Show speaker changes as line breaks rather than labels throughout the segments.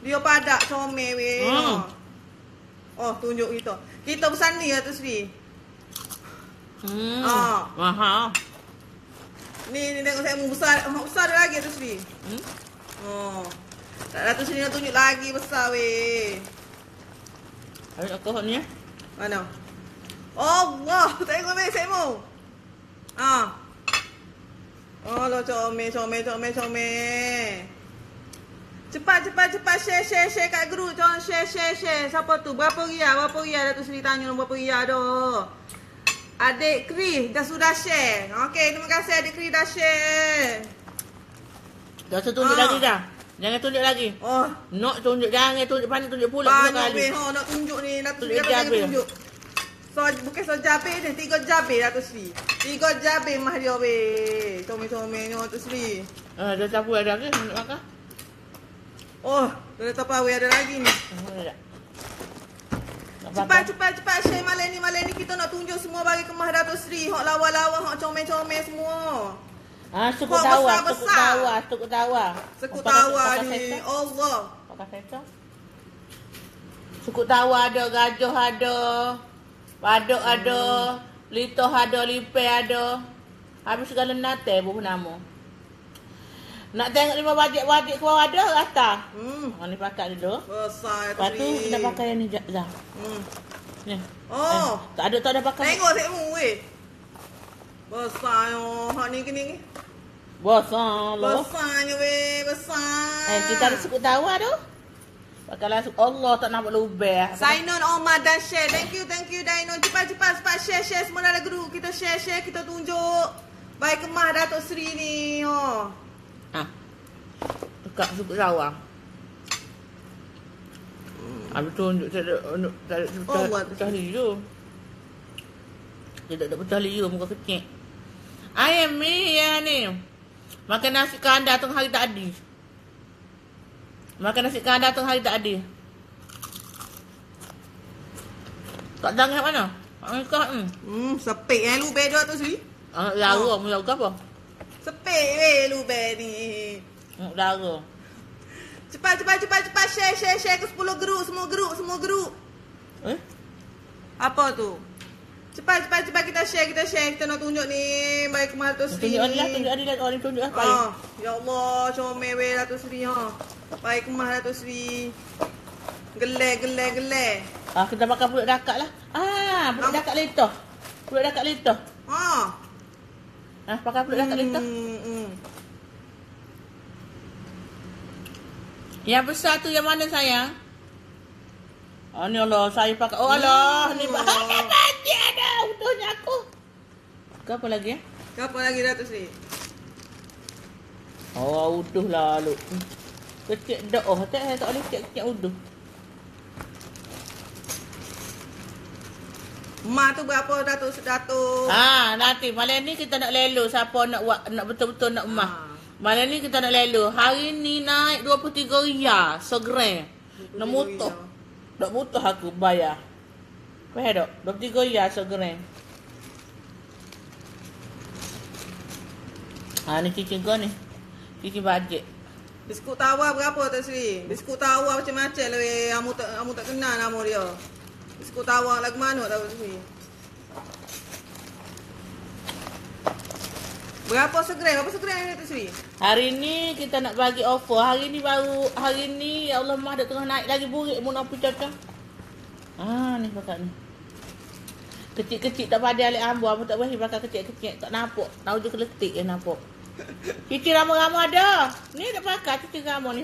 Dia padak comel weh. Oh, tunjuk kita. Kita pesan ni Datuk Seri.
Mahal.
Ni tengok saya besar. Besar ada lagi Datuk Seri. Oh. Datuk Seri nak tunjuk lagi besar weh.
Ayo aku ni.
Mana? Allah, tengok weh saya mau. Oh, lo comel. Cepat share kat group. Jangan share. Siapa tu? Berapa ria Datuk Seri tanya berapa ria dah. Adik Kri dah sudah share. Okey, terima kasih Adik Kri dah share.
Dah tunjuk lagi dah. Jangan tunjuk lagi.
Oh,
nak tunjuk jangan tunjuk pandai tunjuk pula
banyak weh nak tunjuk ni. Datuk Seri kata tunjuk. So, bukan so jabir ni, 3 jabir Datuk Seri. 3 jabir mah dia weh. Comel-comel ni Datuk Seri.
Dah tahu ada ke nak makan?
Oh, dah tak apa ada lagi ni. Cepat share malam ni kita nak tunjuk semua bagi kemah Datuk Seri. Hok lawa-lawa, hok comel-comel semua.
Sekut tawa
ni. Allah.
Pakai sensor. Sekut tawa ada, gajah ada. Padok ada, litoh ada, lipe ada. Habis segala nate pun nama. Nak tengok 5 wajik-wajik ke bawah ada rata. Ni pakai dulu.
Besar
Lepas tu kita pakai yang ni Zah. Ni.
Oh.
Tak ada pakai.
Tengok sekmu weh. Besar yo. Hak ni kini.
Besar lah.
Besarnya weh, besar.
Kita ada sekut tawa tu. Pakai langsung Allah tak nampak lubang.
Sainon Omar dan share. Thank you Dainon. Cepat share semua dalam group. Kita share, kita tunjuk. Baik kemah Datuk Seri ni.
Dekat suku sawah. Habis tunjuk tak ada pecah liur. Dia tak ada pecah liur muka kecil. Ayam ni ya ni. Makan nasi kandar tengah hari tadi. Tak jangan mana? Angkat
sepik lu bedo tu Seri.
Lara mu lagu apa?
Sepik weh lu ni.
Lara.
Cepat share ke 10 group, semua group. Apa tu? Cepat kita share. Kita nak tunjuk ni baik kemah Datuk Seri.
Tunjuk Adilah orang tunjuk apa?
Ya Allah, comel weh Datuk Seri Baik kemah Datuk Seri. Gelek.
Kita pakai pulut dakak lah. Pulut dakak letoh. Pakai pulut dakak letoh. Yang besar tu yang mana sayang? Ni Allah, saya pakai. Oh Allah, ni pakai banyak dah utuhnya aku. Apa lagi
Apa lagi Datuk Seri?
Utuh lah lu. Kecil dah. Tak boleh kecil utuh.
Mak tu berapa Datuk?
Nanti malam ni kita nak lelo siapa nak betul-betul nak emas. Malam ni kita nak lelo. Hari ni naik 23 ria segram. Nak mutuh. Tak butuh aku bayar. Faham tak? 23 ria segram. Ni cincin kau ni. Cincin bajet.
Biskut tawa berapa Datuk Seri? Biskut tawa macam-macam lah weh. Kamu tak kenal nama dia. Biskut tawa lagu mana Datuk Seri? Berapa segram Datuk Seri?
Hari ni kita nak bagi offer. Hari ni ya Allah mah dah tengah naik lagi burik mu nak pergi cakap. Ni pakai ni. Kecil-kecil tak pada alik ambu. Ambu tak boleh pakai kecil-kecil. Tak nampak. Tahu je keletik je nampak. Cici rama-rama ada. Ni dah pakai cici rama ni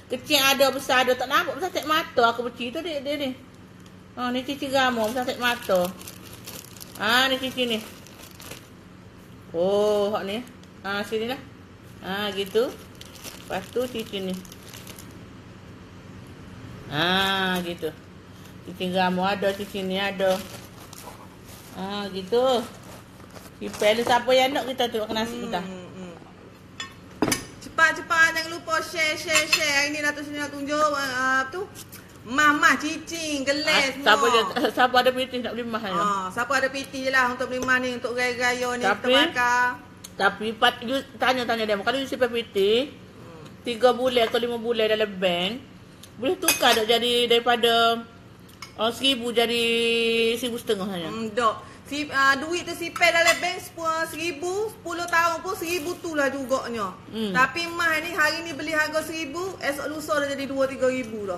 Kecil ada, besar ada. Tak nampak besar tak mata aku beci tu dia ni. Ni cici rama besar tak mata. Ni cici ni. Hak ni. Sini lah. Gitu. Lepas tu cici ni. Gitu. Cici rama ada, cici ni ada. Gitu. Ipel siapa yang nak kita tengok nasi kita.
Cepat jangan lupa share. Hari ni Datuk Seri nak tunjuk tu. Mah cicing, geles semua.
Siapa ada pitih nak beli mah ni.
Siapa ada pitih je lah untuk beli mah ni untuk gaya-gaya ni kita bakar.
Tapi tanya dia kalau you simpan pitih 3 bulan atau 5 bulan dalam bank, Boleh tukar tak jadi daripada 1,000 jadi 1,500 saja.
Dok. Duit tu sipel dalam bank 1,000, 10 tahun pun 1,000 tu lah juganya. Tapi mah ni hari ni beli harga 1,000, esok lusa dah jadi 2-3 ribu dah.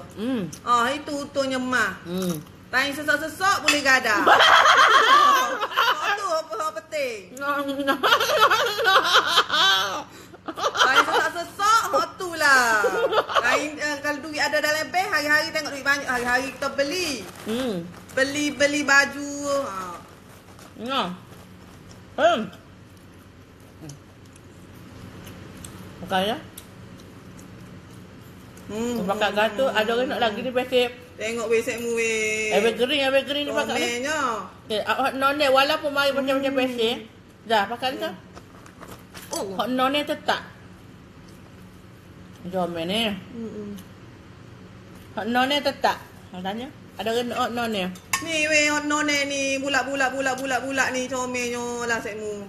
Itu untungnya mah. Tanya sesak-sesak boleh gadah. Tu apa penting. Tanya sesak-sesak, tu lah. Kalau duit ada dalam bank, hari-hari tengok duit banyak. Hari-hari kita beli. Beli baju.
Makan ya. Makan gato, ada orang nak lagi ni pesip.
Tengok besekmu weh.
Evergreen ni makan ni. Hot nonnya walaupun mari macam-macam pesip. Dah pakai ke? Hot nonnya tetap. Jom ni. Hot nonnya tetap. Tanya, ada orang hot nonnya?
Ni weh hot nonnya ni bulat ni comelnya lah sekmu.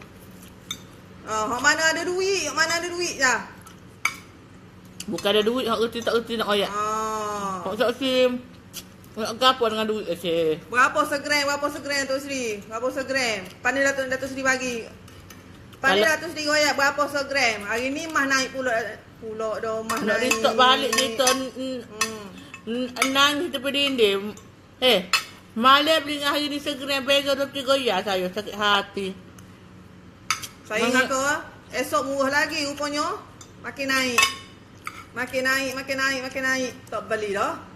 Hak mana ada duit? Dah.
Bukan ada duit, hak reti tak reti nak oyak. Hak tak sim. Nak gapo dengan duit je.
Berapa segram tu Sri? Berapa segram? Pandai Datuk Sri bagi. Pandai Datuk Sri oyak berapa segram? Hari ni mah naik pula dah mah
nak
naik.
Nak restock balik kita. Nang kita pergi dinding. Malam beli hari ni segram bega 23 goyak saya sakit hati.
Saya kata esok murah lagi rupanya. Makin naik. Tak beli dah.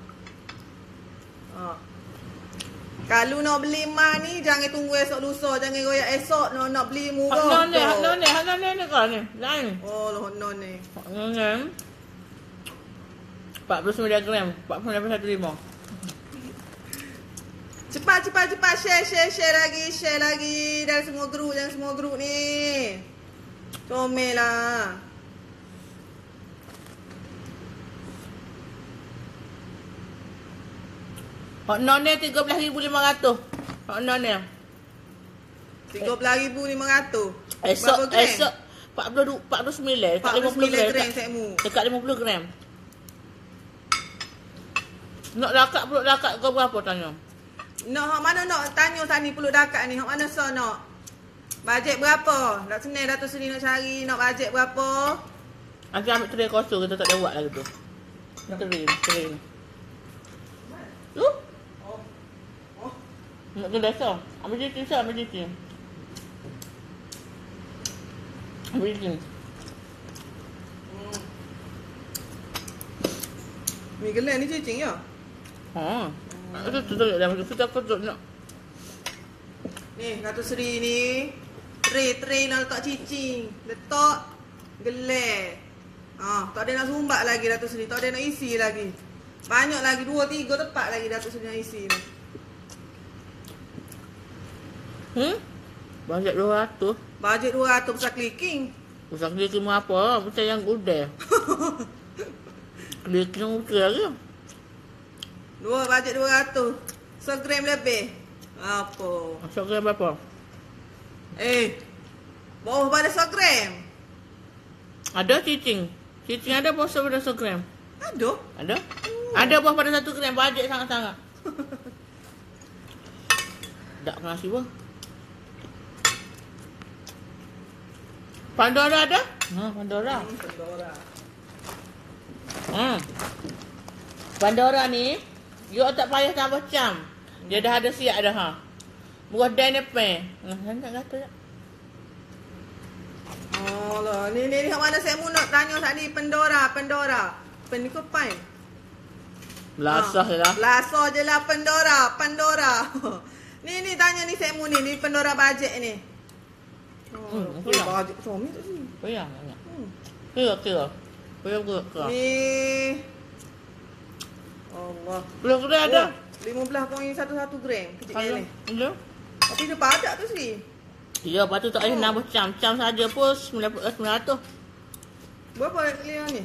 Kalau nak beli mah ni jangan tunggu esok lusa, jangan goyak esok nak beli murah.
Hak non ni kan ni. Lain.
Oh, non ni.
Hak non ni. 49 gram, 49.15.
Cepat share lagi dari semua grup ni. Comel lah.
Hot non ni 13,500. Hot non ni
13,500.
Esok 49 dekat 50 gram
sekmu.
Dekat 50 gram. Nak lakat kau berapa tanya?
Nak hak mana nak tanya tani peluk dakat ni. Hak mana so nak? Bajet berapa? Nak senang Datuk Seri nak cari. Nak bajet berapa?
Nanti ambil tray kosong kita tak ada buat lagi tu. Tray ni. Tu? Nak kena dasar. Ambil cincin sah, ambil cincin.
Mi gelap ni cicing ya?
Itu tu dah masuk kita kosong nak.
Ni Datuk Seri ni tray nak letak cicing, letak gelap. Tak ada nak sumbat lagi Datuk Seri, tak ada nak isi lagi. Banyak lagi 2-3 tempat lagi Datuk Seri nak isi ni.
Bajet 200.
Bajet 200 besar clicking.
Besar clicking apa? Macam yang gudel. Clicking okey lagi.
Bajet 200. Segram lebih. Apa?
Segram berapa?
Bawah pada segram.
Ada cicing. Cicing ada bawah pada segram.
Ada?
Ada bawah pada 1 gram. Bajet sangat-sangat. Tak kena nasi bah. Pandora ada? Pandora. Pandora ni, you tak payah tambah cam. Dia dah ada siap dah Buat dan apa? Tak kata tak.
Allah, ni hak mana saya mau nak tanya tadi Pandora. Pen ni ke pai?
Belasah je lah.
Belasah je lah Pandora. Ni tanya ni saya mau ni Pandora bajet ni. Bajet suami tak sini.
Payah banyak. Kira. Payah ke?
Ni Allah.
Kira ada.
15.11 gram kecil ni.
Ada.
Tapi dia padat tu sini.
Ya, lepas tu tak payah nambah cam. Cam saja pun 900.
Berapa kilo ni?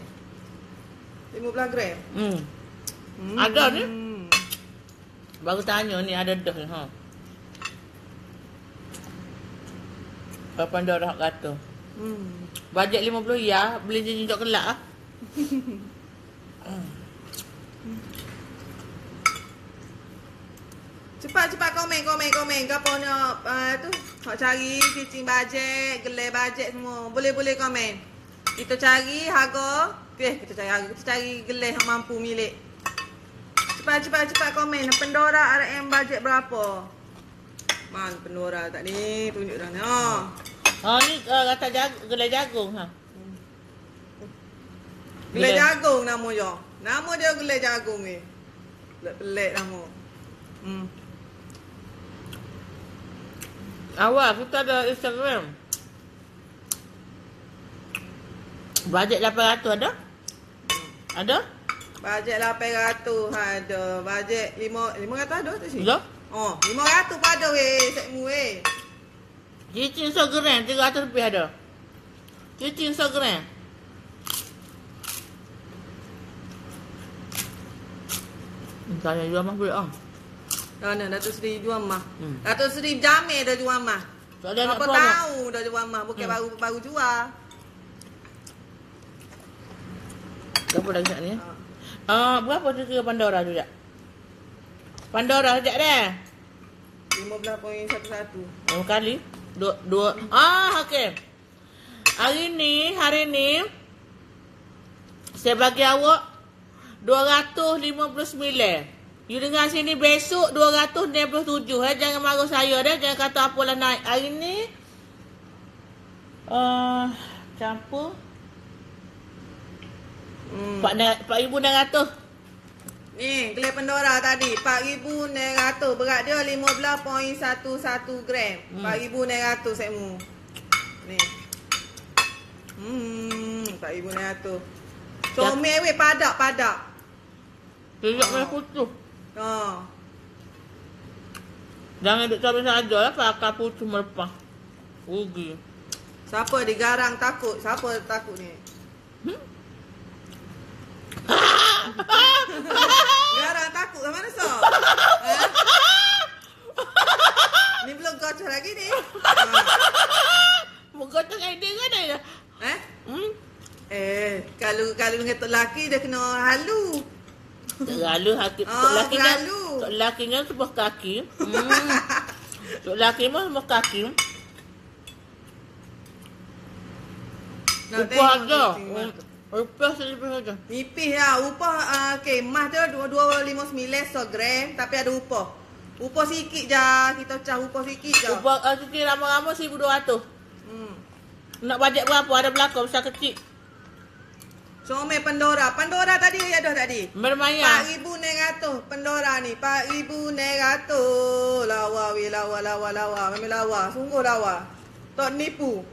15 gram.
Ada ni. Baru tanya ni ada dah Kapan dah orang kata? Bajet 50 ya, beli cincin kelak
Cepat komen. Gapo nak tu? Hak cari cicing bajet, gelai bajet semua. Boleh komen. Kita cari harga. Kita cari gelai yang mampu milik. Cepat komen. Pandora RM bajet berapa? Man Pandora tak ni tunjuk dah ni.
Ni kata gelai jagung ha.
Gelai jagung nama dia. Nama dia gelai jagung ni. Pelik nama.
Awal kita ada Instagram. Bajet 800 ada? Ada?
Bajet 800 ada. Bajet 500 ada tak sini?
Ya.
500 pun ada weh. Sekmu weh.
Cicing 100 gram 300 lebih ada. Cicing 100 gram. Saya jual mah boleh
Datuk Seri jual mah. Datuk Seri Jamil dah jual mah. Berapa tahun dah jual mah. Bukan baru jual.
Berapa lagi nak ni? Berapa tu kira Pandora tu tak? Pandora sekejap dah.
15.11.
Berapa kali? Dua. Okey. Hari ni saya bagi awak 259. You dengar sini besok 297. Jangan marah saya dah. Jangan kata apalah naik. Hari ni campur 4,600.
Ni gelai Pandora tadi 4,900. Berat dia 15.11 gram. 4,900 sekmu. Ni 4,900. Comel weh padak.
Tidak boleh putus. Jangan duduk cabai saja lah. Pakai putus melepah. Rugi.
Siapa digarang takut? Siapa takut ni? Garang takut ke mana so? Ni belum gocor lagi ni.
Menggocor idea kan dia?
Kalau dengan tok laki dia kena halu.
Terlalu hati. Tok lakinya sebuah kaki. Tok laki mah sebuah kaki. Upah aja. Upah selipis aja.
Nipis lah. Upah kemah tu 259 gram. Tapi ada upah. Upah sikit je. Kita cah upah sikit je.
Upah cuci lama-lama 1,200. Nak bajet berapa? Ada belakang besar kecil.
Comel Pandora. Pandora tadi ada tadi.
Bermaya.
4,900 Pandora ni. 4,900. Lawa weh. Lawa. Memang lawa. Sungguh lawa. Tak nipu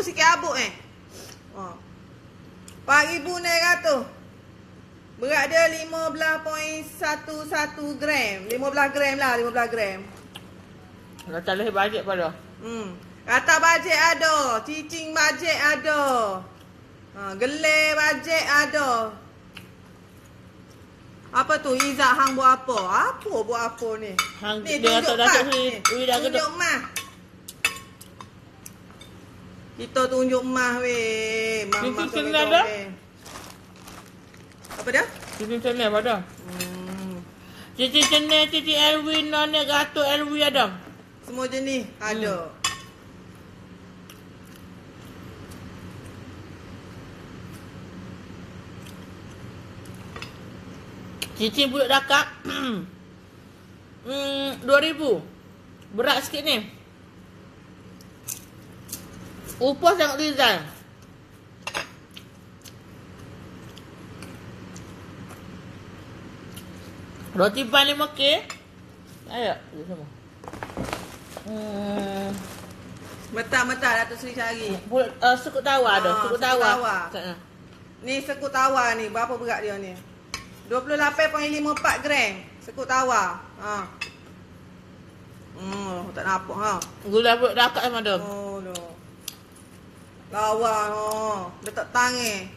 sikit abuk 4,900. Berat dia 15.11 gram. 15 gram lah. 15 gram.
Kata lebih bajet pada.
Kata bajet ada. Cicing bajet ada. Gelai bajet ada. Apa tu? Izzat hang buat apa? Buat apa ni?
Hang
ni
dia
tunjuk
Datuk
mah. Tunjuk mah. Kita tunjuk mah weh. Mama
Cincin ada?
Apa dah?
Cincin cenai pada. Cincin cenai, cincin Elwin, Nona Gato Elwin ada.
Semua jenis ada.
Cincin budak dakak 2,000. Berat sikit ni. Upah sangat design. Roti pan 5K. Ayo, semua.
Meta Datuk Seri cari.
Sekut tawa ada. Sekut tawa.
Ni sekut tawa ni. Berapa berat dia ni? 28.54 gram. Sekut tawa. Tak nampak
Gula budak dakak sama ada.
No. Lawa letak tangan.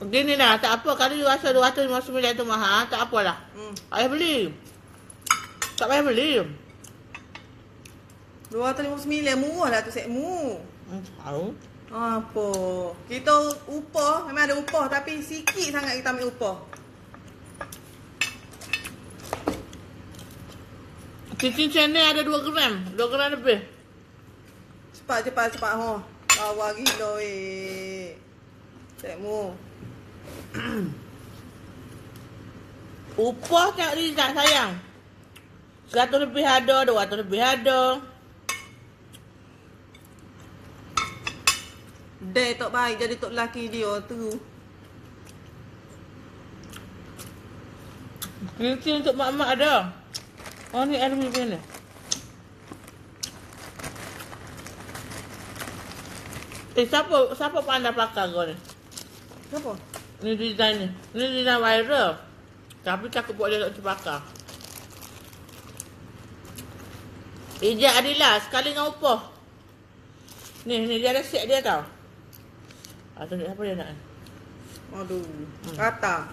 Begini lah, tak apa. Kalau you rasa 259 tu mahal, tak apalah. Payah beli. Tak payah beli.
259 murah lah tu sekmu.
Tahu.
Apa? Kita upah, memang ada upah tapi sikit sangat kita ambil upah.
Cicing channel ada 2 gram. 2 gram lebih.
Cepat. Ho. Lawa gila Cikmu.
Upah tengok Rizal sayang. 100 lebih ada, 200 lebih ada.
Dia tak baik jadi tok lelaki dia tu.
Cicing untuk mak-mak ada. Oh ni air macam mana? Siapa pandai pakai kau ni?
Siapa?
Ni design ni. Ni design viral. Tapi cakap buat dia tak terpakai. Ijat Adila sekali dengan upah. Ni dia ada set dia tau. Tunjuk siapa dia nak.
Aduh. Rata.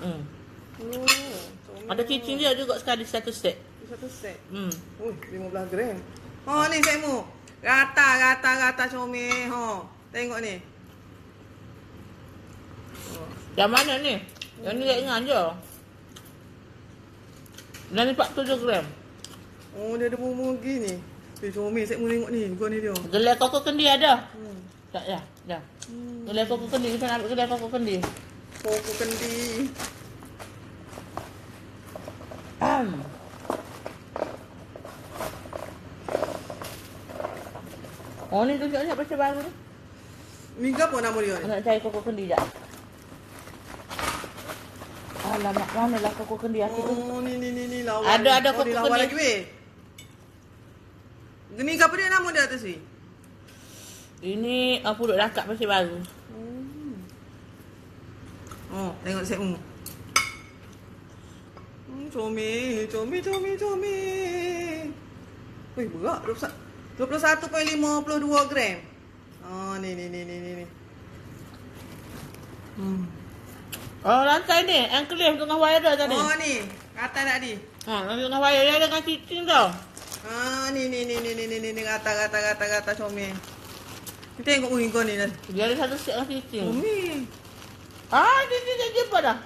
Ada cicing dia juga sekali satu set.
Satu set. 15
Hmm.
gram. Oh ni Cikmu. Rata comel. Ho. Tengok ni.
Yang mana ni? Yang ni ringan je. Dan ni 47 gram.
Oh dia ada bumbu gini. Comel Cikmu tengok ni. Kau ni dia.
Gelai koko kendi ada? Tak ya. Dah. Gelai koko kendi. Kita nak ambil gelai koko kendi.
Koko kendi.
Oh ni tunjuk siapa macam baru ni.
Ni apa nama dia ni?
Nak cari koko kendi tak? Alamak, mana lah koko kendi aku tu?
Oh ni lawan.
Ada koko
kendi. Lawan
kendi.
lagi weh. Ni apa dia nama dia atas ni?
Ini puduk dakak masih baru.
Oh, tengok Cikmu. Comel. Weh, berat. 21.52 gram. Oh, ni.
Oh, lantai ni. Yang claim tengah wire tadi.
Oh, ni. Rata tak di?
Nanti tengah wire dia dengan cicing tau.
Ni. Rata comel. Ni tengok kau ni.
Dia ada satu set dengan cicing.
Comel.
Cicing dah jumpa dah.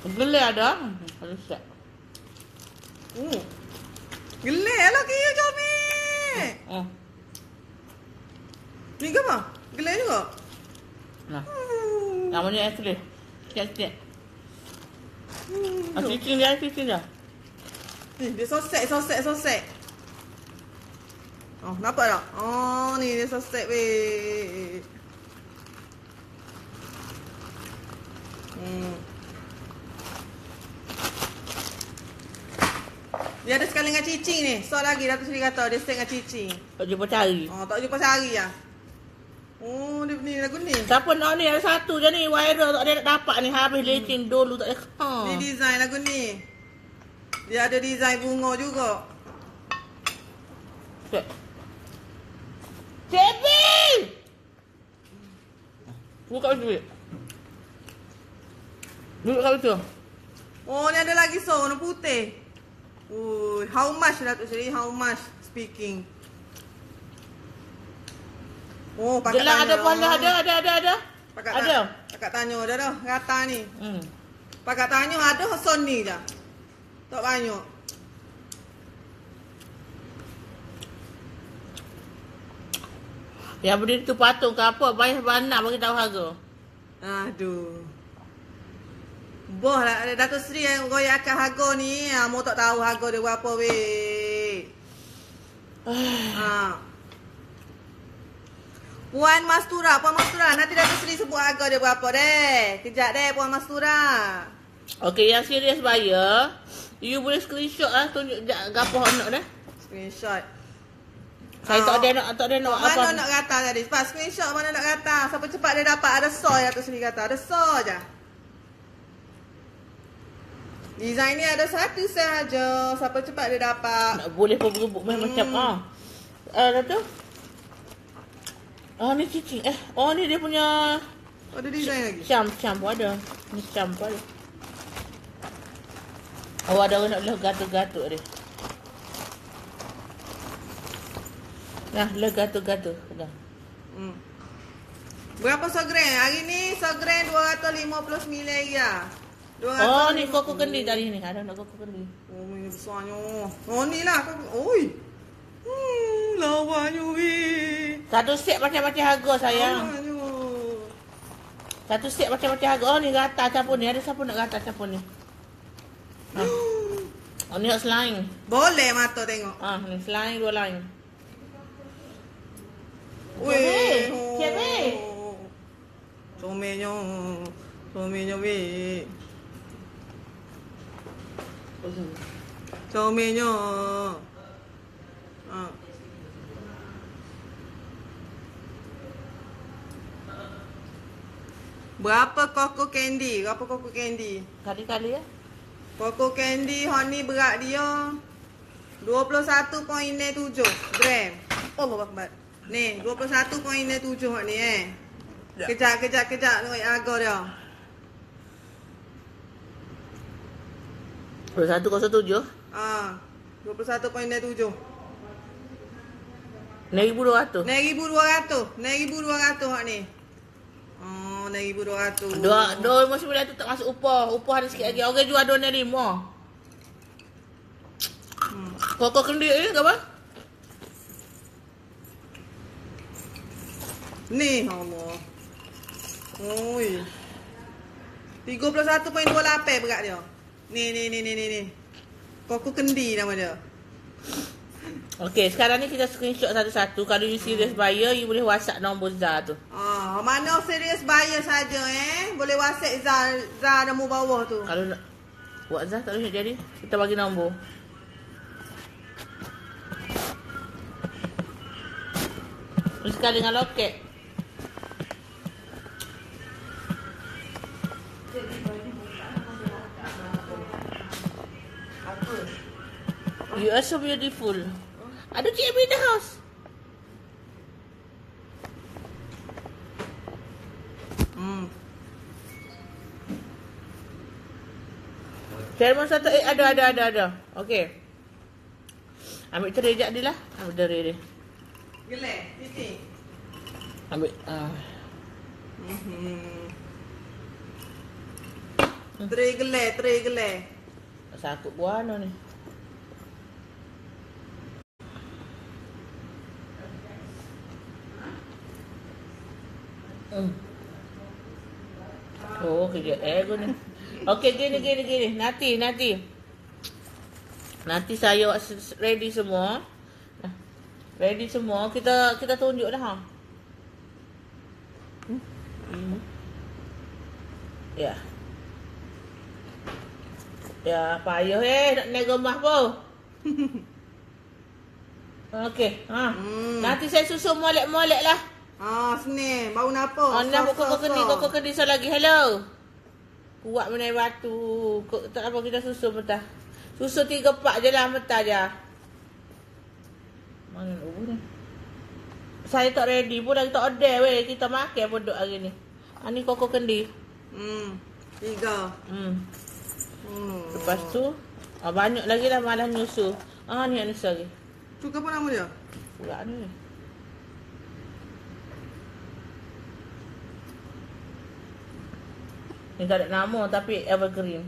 Gelai ada. Ada set.
Gelai lah kira comel. Ni ke apa? Gelai juga?
Nah. Namanya yang claim. Sikit. Cicing dia.
Ni dia sosek. Oh, nampak tak? Oh, ni dia sosek weh. Dia ada sekali dengan cicing ni. So lagi Datuk Seri kata dia set dengan cicing.
Tak jumpa cari.
Oh, tak jumpa sehari lah. Oh, dia ni lagu ni.
Siapa nak ni? Ada satu je ni. Viral tak ada nak dapat ni. Habis lecin dulu tak ada.
Ni design lagu ni. Dia ada design bunga juga.
Cepi! Buka duit. Duduk kat situ.
Oh, ni ada lagi warna putih. How much Datuk Seri? How much speaking? Oh, pakat
Gelang
tanya.
ada bola ada. Ada.
Pakat tanya dah rata ni. Pakat tanya ada son ni je. Tak banyak.
Yang benda tu patung ke apa? Bayar banyak bagi tahu harga.
Aduh. Boh lah Datuk Seri yang goyakkan harga ni. Mau tak tahu harga dia berapa weh. Puan Mastura, nanti Datuk Seri sebut harga dia berapa deh. Kejap deh Puan Mastura.
Okey, yang serius bayar, you boleh screenshot lah tunjuk gapo nak dah.
Screenshot.
Saya tak ada nak apa.
Mana nak kata tadi? Sebab screenshot mana nak kata. Siapa cepat dia dapat ada soy Datuk Seri kata. Ada soy je. Design ni ada satu sahaja. Siapa cepat dia dapat.
Nak boleh pun berebut macam Datuk. Ni cicing. Ni dia punya
Ada design lagi.
Cam pun ada. Ni cam pun ada. Ada orang nak gatuk-gatuk dia. Nah, gato-gato. Dah.
Berapa segram? Hari ni segram 259 ria.
Oh, ni koko kendi tadi ni. Ada nak koko kendi.
Oh, ini besarnya. Oh, ni lah. Oi. Lawanya weh.
Satu set macam-macam harga sayang.
Lawanya.
Satu set macam-macam harga. Oh, ni gata capur ni. Ada siapa nak gata capur ni? Oh, ni hot selain.
Boleh mata tengok.
Ni selain 2 line.
Weh.
Siapa?
Comelnya. Comelnya weh. Comelnya. Berapa koko candy? Berapa koko candy?
Kali-kali ya.
Koko candy honey berat dia 21.07 gram. Allah Akbar. Ni 21.07 hak ni
Ya.
Kejap tengok harga dia.
2107.
21.07.
Ni 1200.
1,200 hak ni. Oh, 1,200.
259 tu tak masuk upah. Upah ada sikit lagi. Orang jual 2,500. Koko kendi ni ke apa?
Ni Allah. Oi. 31.28 berat dia. Ni. Koko kendi nama dia.
Okey, sekarang ni kita screenshot satu-satu. Kalau you serious buyer, you boleh WhatsApp nombor Zah tu.
Mana serius buyer saja boleh WhatsApp Zah nombor bawah tu.
Kalau nak buat Zah tak boleh jadi. Kita bagi nombor. Ni sekali dengan loket. You are so beautiful. Ada Cik in the house. Salmon satu ada. Okey. Ambil tray jap dia lah. Ambil tray dia.
Gelek, titik.
Ambil
Tray gelek.
sakut buah ni. Oh, kerja ego ni. Okey, gini. Nanti saya ready semua. Ready semua. Kita tunjuk dah. Ya. Ya, payah nak naik rumah pun. Okey, nanti saya susun molek-molek lah.
Sini. Bau napa?
Koko kendi lagi. Hello. Kuat menaik batu. Tak apa kita susun mentah. Susun 3 pak je lah mentah je. Mana nak ni? Saya tak ready pun dah kita order weh. Kita makan pun duk hari ni. Ni koko kendi.
3.
Lepas tu banyak lagi lah malah nyusu. Ni ada lagi.
Tu apa nama dia?
Pula ni. Ni tak ada nama tapi evergreen.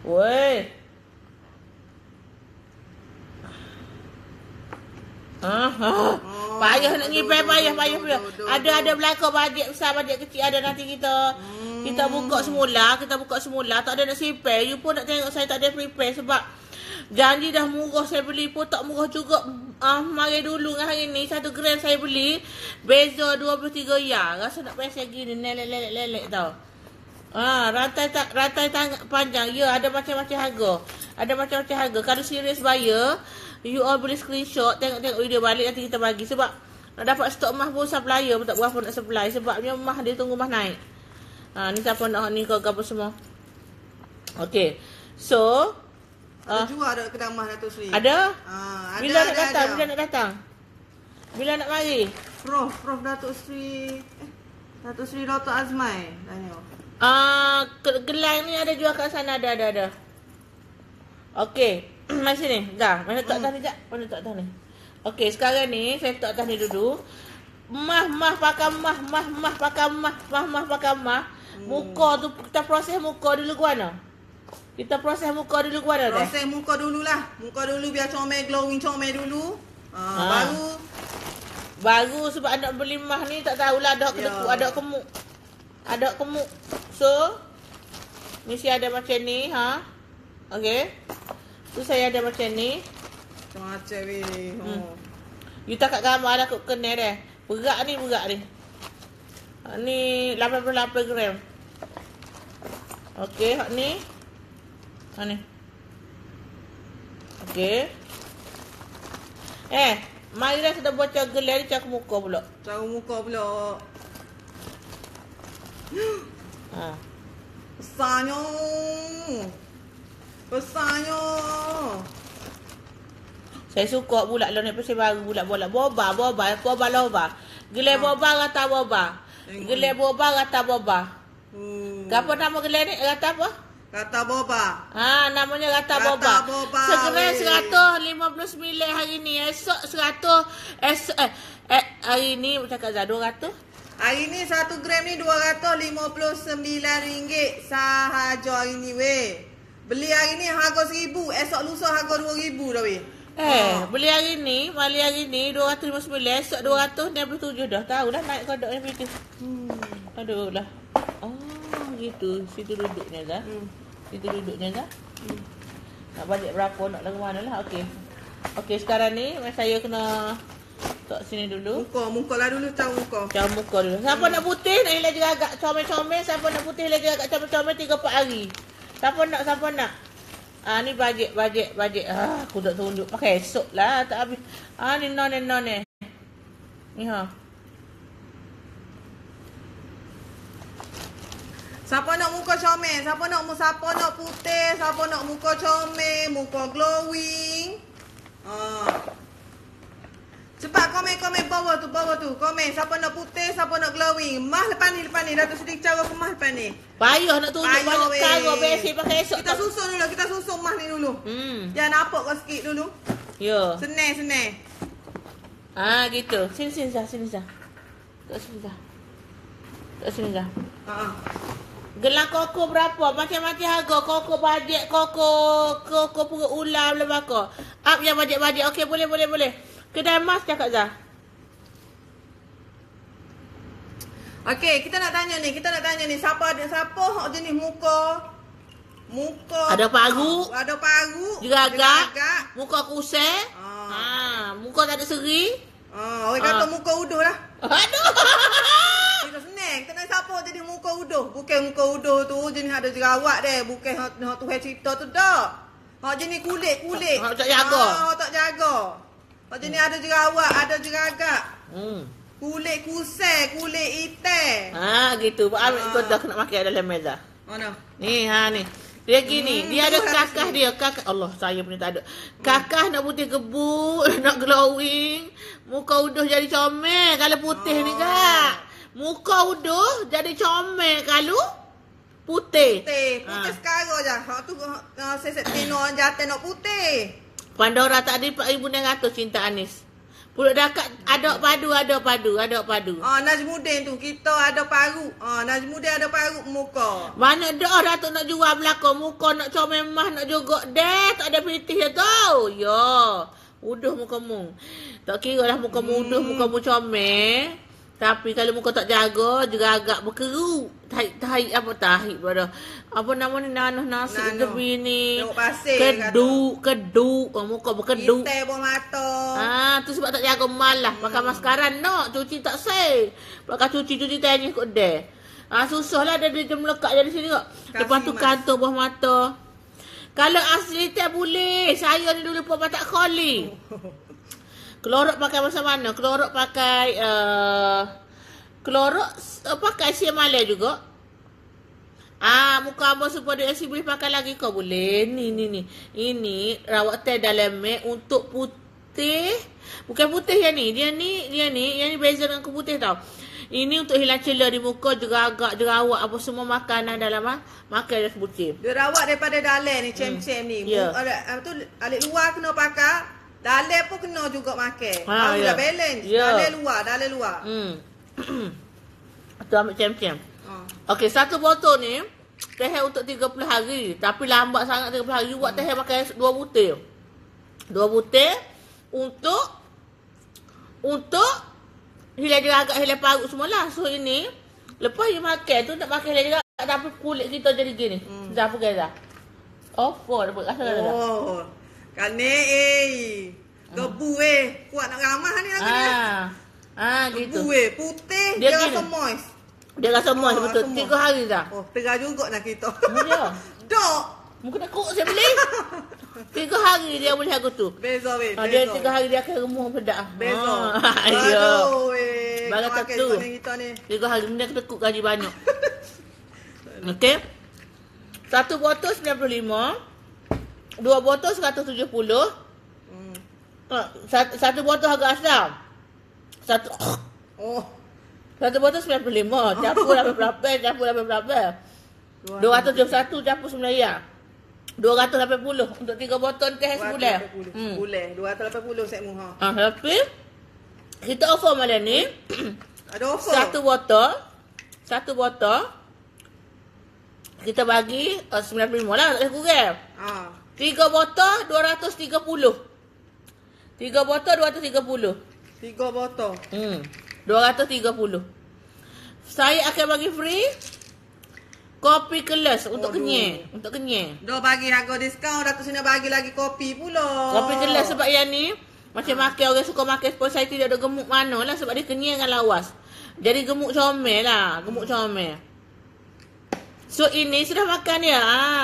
Woi. Payah nak ngipai, payah. Ada belakang bajet besar, bajet kecil ada nanti kita buka semula, tak ada nak simpan. You pun nak tengok saya tak ada prepare sebab janji dah murah saya beli pun tak murah juga. Mari dulu dengan hari ni 1 gram saya beli beza 23 ya. Rasa nak pesen gini lelek tau. Rantai panjang. Ya, ada macam-macam harga. Kalau serius buyer, you all boleh screenshot, tengok video balik nanti kita bagi. Sebab nak dapat stok mah pun supplier pun tak berapa nak supply. Sebabnya mah dia tunggu mah naik. Ni siapa nak ni kau gabung semua. Okay. So
ada jual ada kedai mah Datuk Sri.
Ada? Bila
nak
datang? Bila nak mari?
Prof Datuk Sri. Datuk Sri Dr. Azmai tanya.
Gelang ni ada jual kat sana, ada. Okey. Mari sini. Dah. Mana letak atas ni, Jap? Mana letak atas ni? Okey, sekarang ni saya letak atas ni dulu. Mah pakai mah pakai mah. Muka tu kita proses muka dulu guna. Kita proses muka dulu guna dah.
Proses muka dululah. Muka dulu biar comel glowing comel dulu.
Baru sebab anak beli mah ni tak tahulah ada kedekut, ada kemuk. Ada kemuk. So, mesti ada macam ni, ha. Okey. Tu saya ada macam ni.
Macam weh.
You tak kat gambar dah kot kena dah. Berat ni. Ni 88 gram. Okey, hak ni. Ni. Okey. Mari dah kita buat cara gelai ni, cara muka pula.
Cara muka pula. Besarnya.
Saya suka pula lah ni pasal baru pula bola. Boba loba. Gelai boba rata boba. Gelai boba rata boba. Apa nama gelai ni? Rata apa?
Rata boba.
Namanya rata boba.
Rata boba.
Segerai 159 hari ni. Esok 100. Hari ni cakap Zah 200.
Hari ni 1 gram ni RM259 sahaja hari ni weh. Beli hari ni harga RM1,000. Esok lusa harga RM2,000 dah weh.
Beli hari ni 259, esok 267 dah. Tahu dah naik kodok ni begitu. Aduh lah. Gitu. Situ duduknya Zah. Nak balik berapa, nak lagu mana lah. Okey, sekarang ni saya kena letak sini dulu.
Muka lah dulu, cara muka
dulu. Siapa nak putih, nak hilang agak comel-comel. Siapa nak putih, lagi agak comel-comel 3-4 hari. Siapa nak? Ni bajet. Aku tak tunjuk. Pakai esok lah, tak habis. Ni non ni. Ni
Siapa nak muka comel, siapa nak putih, siapa nak muka comel, muka glowing. Cepat komen bawah tu. Komen siapa nak putih, siapa nak glowing. Mah lepas ni Datuk Seri cara kemah lepas ni.
Payah nak tunjuk banyak cara biasa pakai esok.
Kita susun mah ni dulu. Jangan nampak kau sikit dulu.
Ya.
Senang.
Gitu. Sini Zah. Tak sini Zah. Gelang koko berapa? Macam-macam harga. Koko bajet, koko perut ular belakang. Up yang bajet. Okey, boleh. Kedai emas cakap Zah.
Okey, kita nak tanya ni. Siapa jenis muka?
Ada paru. Jeragak. Muka kusel. Muka tak ada seri.
Orang kata muka uduh lah.
Aduh.
Kita senang. Kita nak siapa jadi muka uduh. Bukan muka uduh tu jenis ada jerawat deh. Bukan hak tu cerita tu dah. Hak jenis kulit.
Hak tak jaga.
Tak jaga. Hak jenis ada jerawat, ada jeragak. Kulit kusel, kulit hitam.
Gitu. Ambil kau dah nak makan dalam meja.
Mana?
Ni, ni. Dia gini, dia ada kakah dia. Kakah Allah, saya punya tak ada. Kakah nak putih gebuk, nak glowing. Muka uduh jadi comel kalau putih ni, Kak. Muka uduh jadi comel kalau putih.
Putih sekarang je. Hak tu seset tino jatuh nak putih.
Pandora tak ada 4,600 cinta Anis. Pulut dekat ada padu.
Najmuddin tu kita ada paru. Najmuddin ada paru muka.
Mana dah Datuk nak jual belakang muka nak comel mah nak jogok dah tak ada pitih dah tau. Ya. Uduh mukamu. Tak kira lah mukamu uduh, mukamu comel. Tapi kalau muka tak jaga juga agak berkerut. Tahi pada. Apa nama ni nasi tepi ni. Keduk. Muka berkeduk.
Hitam pun mata.
Tu sebab tak jaga malah. Pakai maskaran nak. Cuci tak say. Pakai cuci tanya kot deh. Susah lah dia melekat dari sini kok. Lepas tu kantor bawah mata. Kalau asli tak boleh. Saya ni dulu pun mata kholi. Klorok pakai macam mana? Klorok pakai pakai siamale juga. Muka abang supaya dia boleh pakai lagi kau boleh. Ni. Ini rawat teh dalam mek untuk putih. Bukan putih yang ni. Dia ni beza dengan putih tau. Ini untuk hilang celah di muka, jeragak, jerawat, apa semua makanan dalam makan ais putih.
Dia rawat daripada dalam ni, cem-cem ni.
Ya.
Alik luar kena pakai, dalam pun kena juga makan.
ya.
Barulah balance.
Ya.
Dalam luar.
Tu ambil cem-cem. Okey, satu botol ni teh untuk 30 hari. Tapi lambat sangat 30 hari. You buat teh makan 2 butir. 2 butir untuk hilang jeragak, hilang parut semualah. So ini lepas you makan tu nak makan hilang jeragak tapi kulit kita jadi gini. Dah pakai dah. Offer dapat rasa dah.
Oh. Kan gebu kuat nak ramah ni lagi ni.
Gitu.
Gebu putih
Dia
dia
gini.
rasa moist.
Dia rasa moist betul.
rasa
3 hari dah.
Oh, terah juga nak kita.
Ya.
Dok.
Muka nak kok saya beli. 3 hari dia boleh aku tu.
Beza weh.
Dia 3 hari dia akan remuh pedak.
Beza.
Ya.
Aduh weh.
Bagai
Makan
satu.
kita ni.
3 hari dia kena kuk gaji banyak. Okey. Satu botol 95. 2 botol 170. Satu botol harga asam. Satu botol 95. Campur berapa? 271 campur sembilan. 280 untuk 3 botol teh sebulan.
Sebulan 280 set muha.
Tapi kita offer malam ni
Ada offer.
Satu botol kita bagi 95 lah, tak kurang. 3 botol 230. 3 botol 230.
3 botol.
230. Saya akan bagi free kopi kelas untuk kenyang. Untuk kenyang.
Dah bagi harga diskaun, Datuk Sina bagi lagi kopi pula.
Kopi kelas sebab yang ni macam makan orang suka makan sebab saya tidak ada gemuk mana lah sebab dia kenyang dengan lawas. Jadi gemuk comel lah, gemuk comel. So ini sudah makan ya.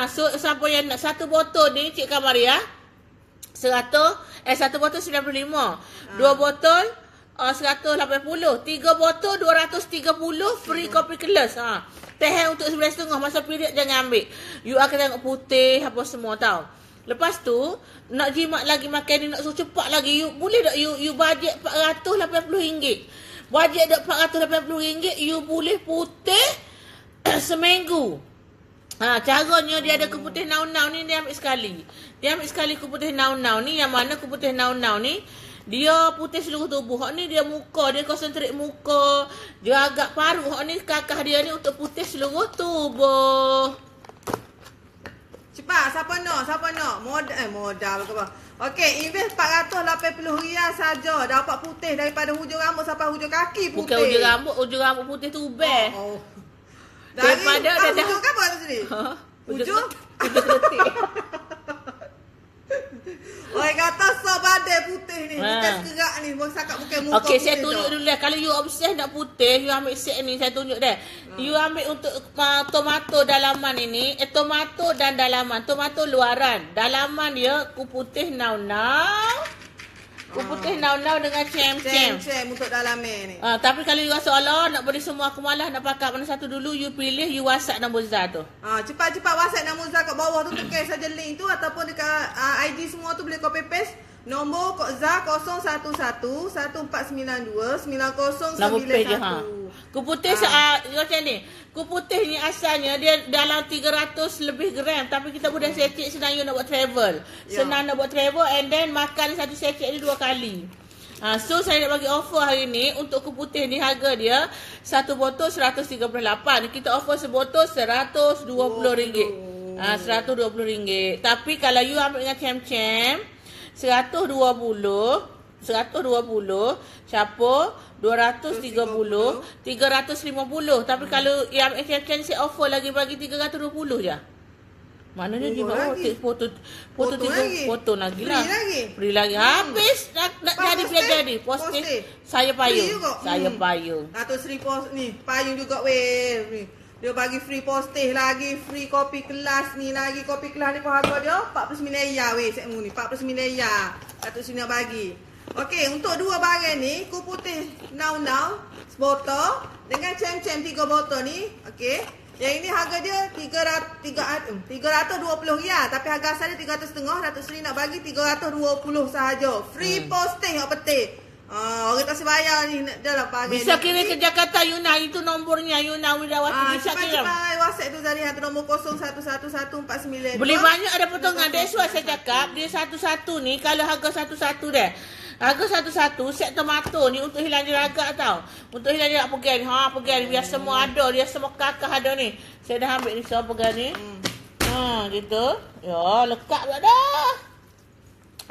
So siapa yang nak satu botol ni Cik Kamaria 100 satu botol 95. 2 botol 180. 3 botol 230 free kopi kelas. Teh untuk 11.5 masa period jangan ambil. You akan tengok putih apa semua tau. Lepas tu nak jimat lagi makan ni nak suruh cepat lagi. You boleh tak you bajet RM480. Bajet dak RM480 you boleh putih seminggu. Caranya dia ada keputih nau-nau ni dia ambil sekali. Dia ambil sekali keputih nau-nau ni, yang mana keputih nau-nau ni dia putih seluruh tubuh. Hak ni dia muka, dia konsentrate muka. Dia agak paruh. Hak ni kakak dia ni untuk putih seluruh tubuh.
Cepat, siapa nak? Modal ke apa? Okey, invest RM480 saja. Dapat putih daripada hujung rambut sampai hujung kaki putih.
Bukan hujung rambut putih tu best.
Daripada
dah
hujung kan apa tu sini? Hujung
detik.
Orang kata so badai putih ni. Bukan sekerak ni. Bukan muka
okey,
putih.
saya tunjuk dulu dah. Kalau you obses nak putih, you ambil set ni. Saya tunjuk dah. You ambil untuk tomato dalaman ini. Tomato dan dalaman. Tomato luaran. Dalaman dia ku putih nau-nau. Ku putih nau-nau dengan cem-cem.
Cem untuk dalamnya ni.
Tapi kalau you rasa Allah nak beri semua aku malah nak pakai mana satu dulu, you pilih, you WhatsApp nombor Zah tu.
Cepat-cepat WhatsApp nombor Zah kat bawah tu, tekan saja link tu ataupun dekat IG semua tu boleh copy paste. Nombor Zah 011-1492-9091.
Nombor page Ku putih macam ni. Ku putih ni asalnya dia dalam 300 lebih gram, tapi kita boleh secek senang you nak buat travel. Senang nak buat travel and then makan satu secek ni 2 kali. So saya nak bagi offer hari ni untuk ku putih ni, harga dia satu botol RM138. Kita offer sebotol RM120. RM120. Tapi kalau you ambil dengan cem-cem 120 campur 230 350. Tapi kalau yang cem-cem saya offer lagi bagi 320 je. Maknanya dia bawa foto 3 foto lagi lah. Free lagi. Habis nak jadi biar jadi. Posting saya payung. Saya payung.
Datuk Seri post ni payung juga weh. Dia bagi free posting lagi, free kopi kelas ni lagi. Kopi kelas ni pun harga dia RM49 weh set mu ni. RM49 Datuk Seri nak bagi. Okey, untuk 2 barang ni, ku putih nau-nau sebotol dengan cem-cem 3 botol ni. Okey. Yang ini harga dia RM320, tapi harga asal dia RM350. Datuk Seri nak bagi RM320 sahaja. Free posting yang penting. Orang tak sebayar ni dah lah panggil.
Bisa kirim ke Jakarta Yuna, itu nombornya Yuna Widawati. Bisa kirim.
Cepat WhatsApp tu Zarihan tu nombor 011149.
Boleh banyak ada potongan. That's why saya cakap dia satu-satu ni kalau harga satu-satu dia. Harga satu-satu set tomato ni untuk hilang jeragat tau. Untuk hilang jeragat pegang. Pegang biar semua ada, dia semua kakak ada ni. Saya dah ambil ni semua pegang ni. Gitu. Ya, lekat pula dah.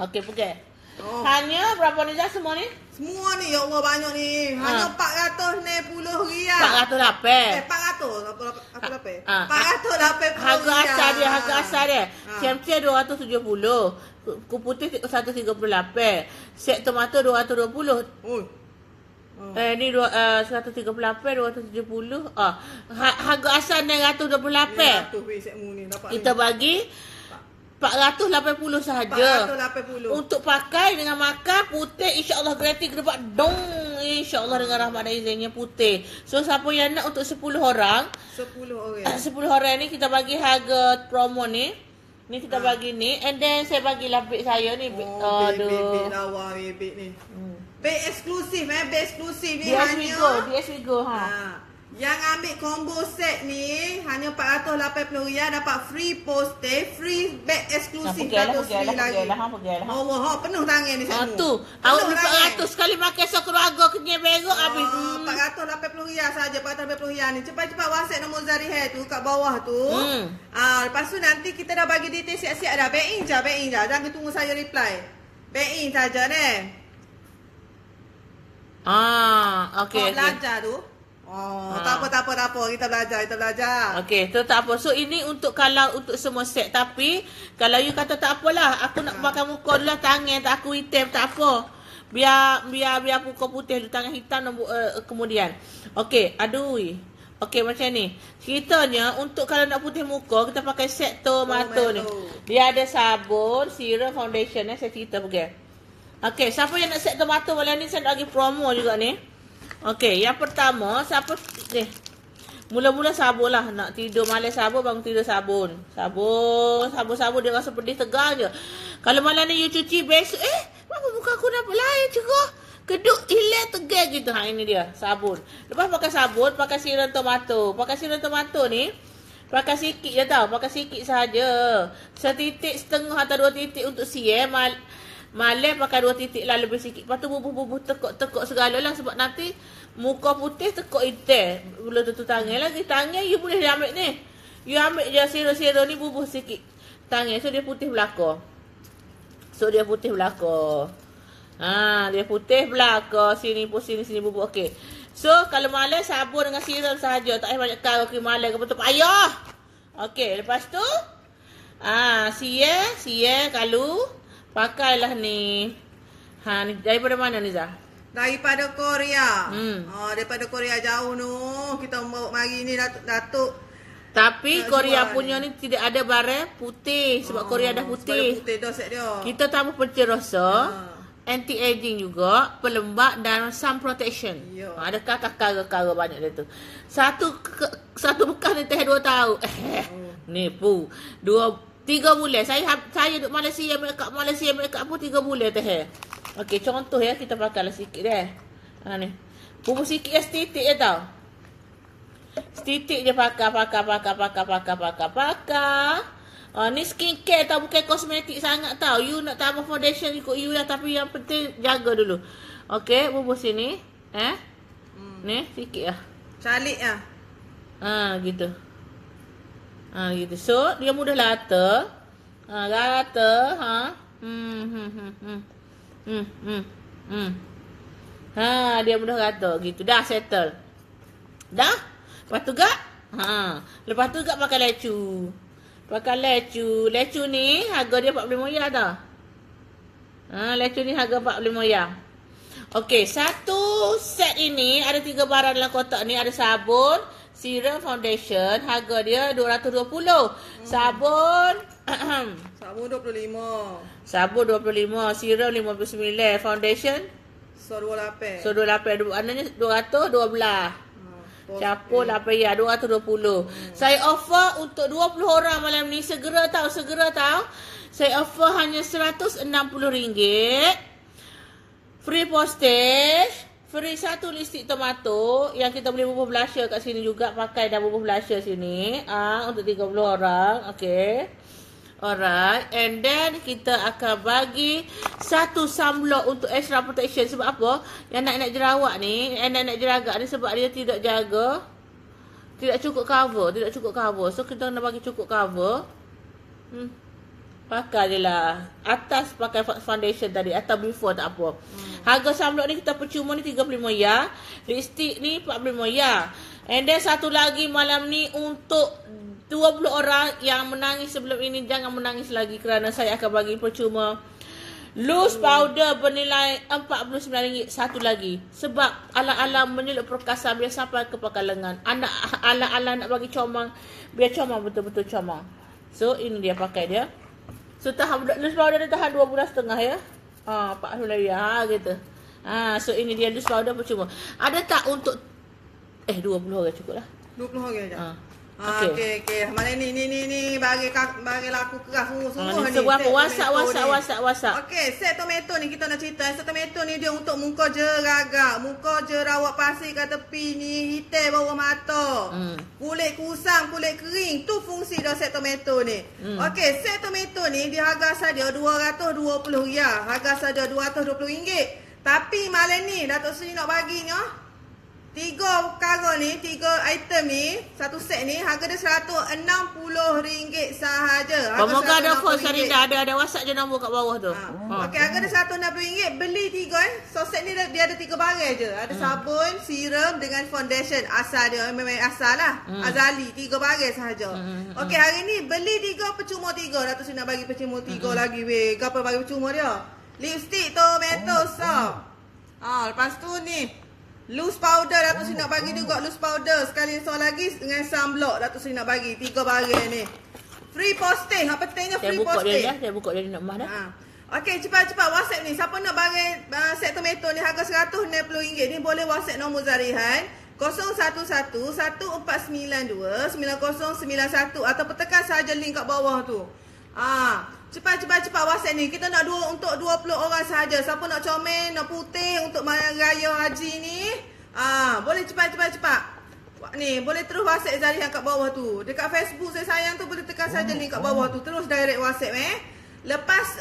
Okey, pegang. Hanya berapa ni dah semua ni?
Semua ni ya Allah banyak ni. Hanya RM460.
408.
480.
Harga asal dia. Cem-cem 270. Kuku putih 138. Set tomato 220. Ni 138, 270. Harga asal 928. Kita bagi 480 sahaja.
480.
Untuk pakai dengan makan putih, insya-Allah gratis gerbak dong. Insya-Allah dengan rahmat dan izinnya putih. So siapa yang nak untuk 10 orang, 10 orang ni kita bagi harga promo ni. Ni kita bagi ni, and then saya bagilah beg saya ni.
Beg lawa beg ni. Beg eksklusif beg eksklusif ni hanya
DS Wigo
Yang ambil combo set ni hanya RM480 dapat free postage, free bag eksklusif satu free lagi. Allah, penuh tangan ni semua.
Tu, awak beli 400 sekali makan sekeluarga kenyai berok habis.
RM480 saja, RM480 ni. Cepat-cepat WhatsApp nombor Zarihan tu kat bawah tu. Lepas tu nanti kita dah bagi detail siap-siap dah. Back in je. Jangan tunggu saya reply. Back in saja ni.
Okey.
Belajar tu. Tak apa. Kita belajar.
Okey, tu tak apa. So ini untuk kalau untuk semua set, tapi kalau you kata tak apalah, aku nak pakai muka dulu lah, tangan tak aku hitam tak apa. Biar muka putih dulu, tangan hitam kemudian. Okey, aduh. Okey, macam ni. Ceritanya untuk kalau nak putih muka, kita pakai set tomato ni. Dia ada sabun, serum, foundation saya cerita pergi. Okey, siapa yang nak set tomato malam ni saya nak bagi promo juga ni. Okey, yang pertama, siapa ni? Mula-mula sabun lah. Nak tidur malam sabun, bangun tidur sabun. Sabun dia rasa pedih tegang je. Kalau malam ni you cuci besok, kenapa muka aku nampak lain cerah? Keduk hilang tegang gitu. Ini dia, sabun. Lepas pakai sabun, pakai serum tomato. Pakai serum tomato ni, pakai sikit je tau. Pakai sikit saja. 1 titik setengah atau 2 titik untuk siam. Malam pakai 2 titik lah lebih sikit. Lepas tu bubuh tekuk segala lah. Sebab nanti muka putih tekuk hitam. Bila tu tangan lagi. Tangan you boleh ambil ni. You ambil je serum-serum ni bubuh sikit tangan. So dia putih belakang. Dia putih belakang. Sini bubuh. Okey. So kalau malam sabun dengan serum sahaja. Tak payah banyak kau krim malam ke betul payah. Okey. Lepas tu siang kalu. Pakailah ni. Ni daripada mana ni Zah?
Daripada Korea. Daripada Korea jauh tu. Kita bawa mari ni Datuk.
Tapi Korea punya ni tidak ada barang putih. Sebab Korea dah putih.
Putih dah set dia.
Kita tambah pencerasa. Anti-aging juga. Pelembab dan sun protection. Ada kakak-kakak banyak dia tu. Satu bekas ni teh 2 tahun. Nipu. 3 bulan. Saya duduk Malaysia, kat Malaysia apa 3 bulan teh. Okey, contoh ya, kita pakailah sikit dah. Ni. Bubur sikit ya, setitik je tau. Setitik je pakai. Ni skincare tau, bukan kosmetik sangat tau. You nak tambah foundation ikut you lah, tapi yang penting jaga dulu. Okey, bubur sini. Ni sikit lah.
Calik lah.
Gitu. Gitu. So, dia mudah rata. Rata. Dia mudah rata. Gitu. Dah settle. Dah? Lepas tu gak? Lepas tu gak pakai lecu. Lecu ni harga dia RM45 dah. Lecu ni harga RM45. Okey, satu set ini ada 3 barang dalam kotak ni. Ada sabun, serum, foundation. Harga dia RM220. Sabun
Sabun RM25.
Sabun RM25. Serum RM59. Foundation
RM28.
Maknanya RM212. Capur RM8 RM220. Saya offer untuk 20 orang malam ni. Segera tahu. Saya offer hanya RM160. Free postage. Free satu lipstick tomato yang kita boleh bubuh blusher kat sini juga. Pakai dah bubuh blusher sini. Untuk 30 orang. Okay. Alright. And then kita akan bagi satu sunblock untuk extra protection. Sebab apa? Yang nak jerawat ni, yang nak jeragak ni sebab dia tidak jaga. Tidak cukup cover. So kita kena bagi cukup cover. Pakai je lah. Atas pakai foundation tadi. Atas before tak apa. Harga sunblock ni kita percuma ni 35 ya. Lipstick ni 45 ya. And then satu lagi malam ni untuk 20 orang yang menangis sebelum ini. Jangan menangis lagi kerana saya akan bagi percuma loose powder bernilai RM49 satu lagi. Sebab alang-alang menyeluk perkasan biar sampai ke pakai lengan. Anak alang-alang nak bagi comang, biar comang betul-betul comang. So ini dia pakai dia. So tahan loose powder dia tahan 2 bulan setengah ya. 40 lagi gitu. So ini dia loose powder percuma. Ada tak untuk 20 orang cukup lah.
20 orang je.
Okey.
Okey. Mana ni bagi laku keras sungguh ni.
Sebab apa? Wasak.
Okey, set tomato ni kita nak cerita. Set tomato ni dia untuk muka jeragak, muka jerawat pasir kat tepi ni, hitam bawah mata. Kulit kusam, kulit kering, tu fungsi dah set tomato ni. Okey, set tomato ni dia harga saja RM220. Harga saja RM220. Tapi malam ni Datuk Seri nak bagi ni 3 perkara ni, 3 item ni, satu set ni harga dia RM160 sahaja.
Pemoga ada phone Sarinda, ada WhatsApp je nombor kat bawah tu.
Okey, harga dia RM160. Beli 3 So set ni dia ada 3 barang je. Ada sabun, serum dengan foundation. Asal dia memang asal lah. Azali 3 barang sahaja. Okey, hari ni beli 3 percuma 3. Datuk Seri nak bagi percuma 3 lagi weh. Apa bagi percuma dia? Lipstick tomato soap. Lepas tu ni loose powder. Datuk Seri nak bagi juga loose powder. Sekali lagi dengan sunblock. Datuk Seri nak bagi 3 barang ni. Free posting. Apa pentingnya free posting?
Saya buka dia nak mah dah.
Okey, cepat WhatsApp ni. Siapa nak barang set tomato ni harga RM160 ni boleh WhatsApp nombor Zarihan 011-1492-9091 atau tekan saja link kat bawah tu. Cepat WhatsApp ni. Kita nak untuk 20 orang sahaja. Siapa nak comel, nak putih untuk raya haji ni, boleh cepat. Ni, boleh terus WhatsApp Zarihan kat bawah tu. Dekat Facebook saya sayang tu boleh tekan saja link kat bawah tu. Terus direct WhatsApp Lepas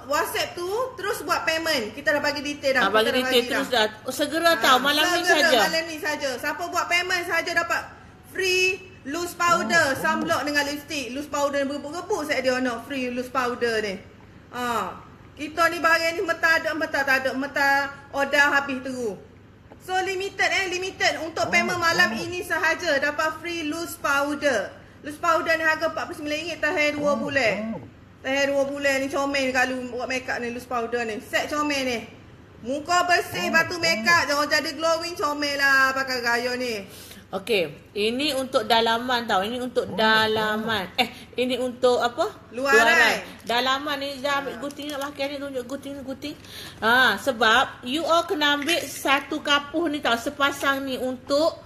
WhatsApp tu terus buat payment. Kita dah bagi detail dah.
Bagi detail terus dah. Segera tahu malam ni saja.
Malam ni saja. Siapa buat payment saja dapat free loose powder, sunblock dengan lipstick. Loose powder berebut-rebut saya dia nak free loose powder ni. Kita ni barang ni tak ada order habis terus. So limited untuk payment malam ini sahaja dapat free loose powder. Loose powder ni harga RM49 tahan 2 bulan. Tahan 2 bulan ni comel kalau buat makeup ni loose powder ni. Set comel ni. Muka bersih, batu makeup jangan jadi glowing, comel lah pakai gaya ni.
Okey, ini untuk dalaman tau. Ini untuk dalaman. Ini untuk apa?
Luaran.
Dalaman ni dah ambil gunting nak pakai ni, tunjuk gunting. Sebab you all kena ambil satu kapuh ni tau. Sepasang ni untuk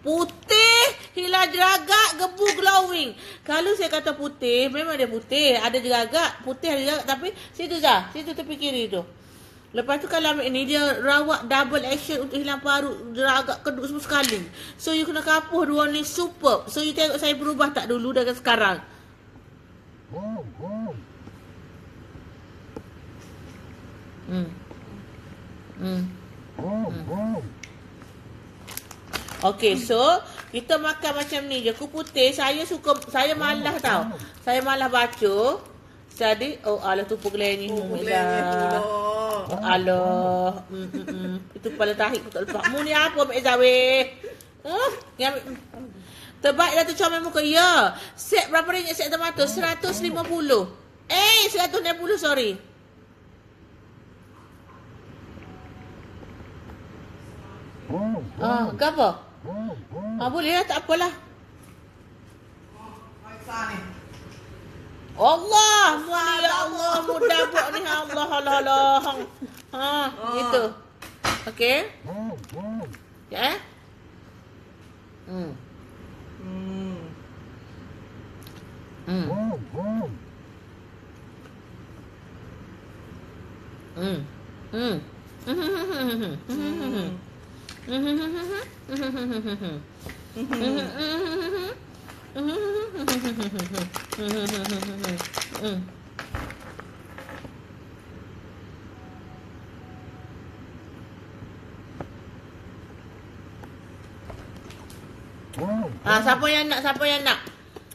putih, hilang jeragak, gebu glowing. Kalau saya kata putih, memang dia putih, ada jeragak, putih ada jeragak, tapi situ tepi kiri tu. Lepas tu kalau ambil ni dia rawat double action untuk hilang parut, jeragak, kedut semua sekali. So you kena kapuh dua ni superb. So you tengok saya berubah tak dulu dengan sekarang. Okey, so kita makan macam ni je. Kuih putih saya malas tau. Saya malas baca. Jadi, alah tumpuk gelenyih alah. Itu kepala tahi aku tak lepas. Mu ni apa Mek Zaweh? Terbaik dah tu comel muka. Ya. Set berapa ringgit set tomato? 150. 160 sorry. Apa? Boleh lah, tak apalah. Allah, mulia ya Allah, mudah buat ni Allah. Gitu. Okey. Ya. Siapa yang nak?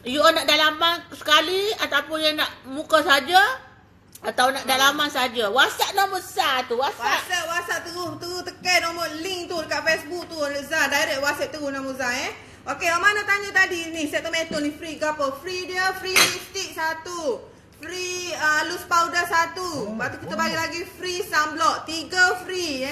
You nak dalaman sekali ataupun yang nak muka saja atau nak dalaman saja? WhatsApp nombor Zah tu.
WhatsApp terus tekan nombor link tu dekat Facebook tu. Zah direct WhatsApp terus nombor Zah Okey, mana tanya tadi ni set tomato ni free ke apa? Free dia, free lipstick 1. Free loose powder 1. Lepas tu kita bagi lagi free sunblock 3 free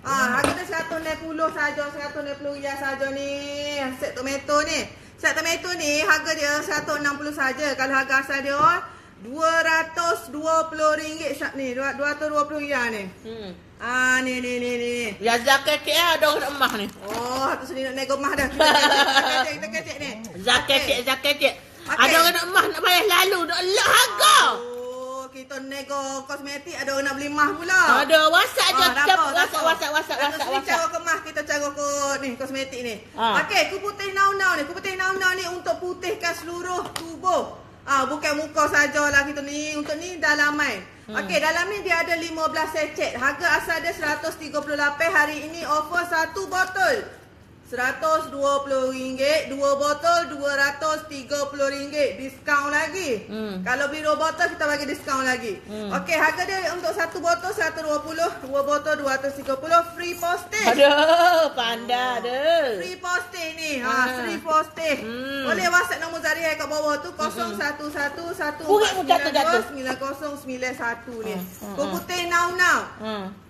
harga dia 190 saja, 190 riyal saja ni set tomato ni. Set tomato ni harga dia 160 saja. Kalau harga asal dia RM220 ni, 220 riyal ni. Ni.
Ya zakat ada orang emas ni.
Oh, tu sini nak nego emas dah. Kita kecek ni.
Zakat. Ada orang nak emas nak bayar lalu, nak elak harga.
Oh, kita nego kosmetik ada orang nak beli emas pula.
Ada WhatsApp je. WhatsApp.
Cara kemas kita cara ke ni kosmetik ni. Okey, kupu putih nau-nau ni. Kupu putih nau-nau ni untuk putihkan seluruh tubuh. Bukan muka sajalah kita ni. Untuk ni dalaman. Okey, dalam ni dia ada 15 secet. Harga asal dia 138. Hari ini offer 1 botol RM120, 2 botol RM230. Diskaun lagi. Kalau beli 2 botol kita bagi diskaun lagi. Okey, harga dia untuk 1 botol RM120, 2 botol RM230, free postage.
Aduh, pandai dah.
Free postage ni. Free postage. Boleh WhatsApp nombor Zariah kat bawah tu 011114929091 ni. Putih now.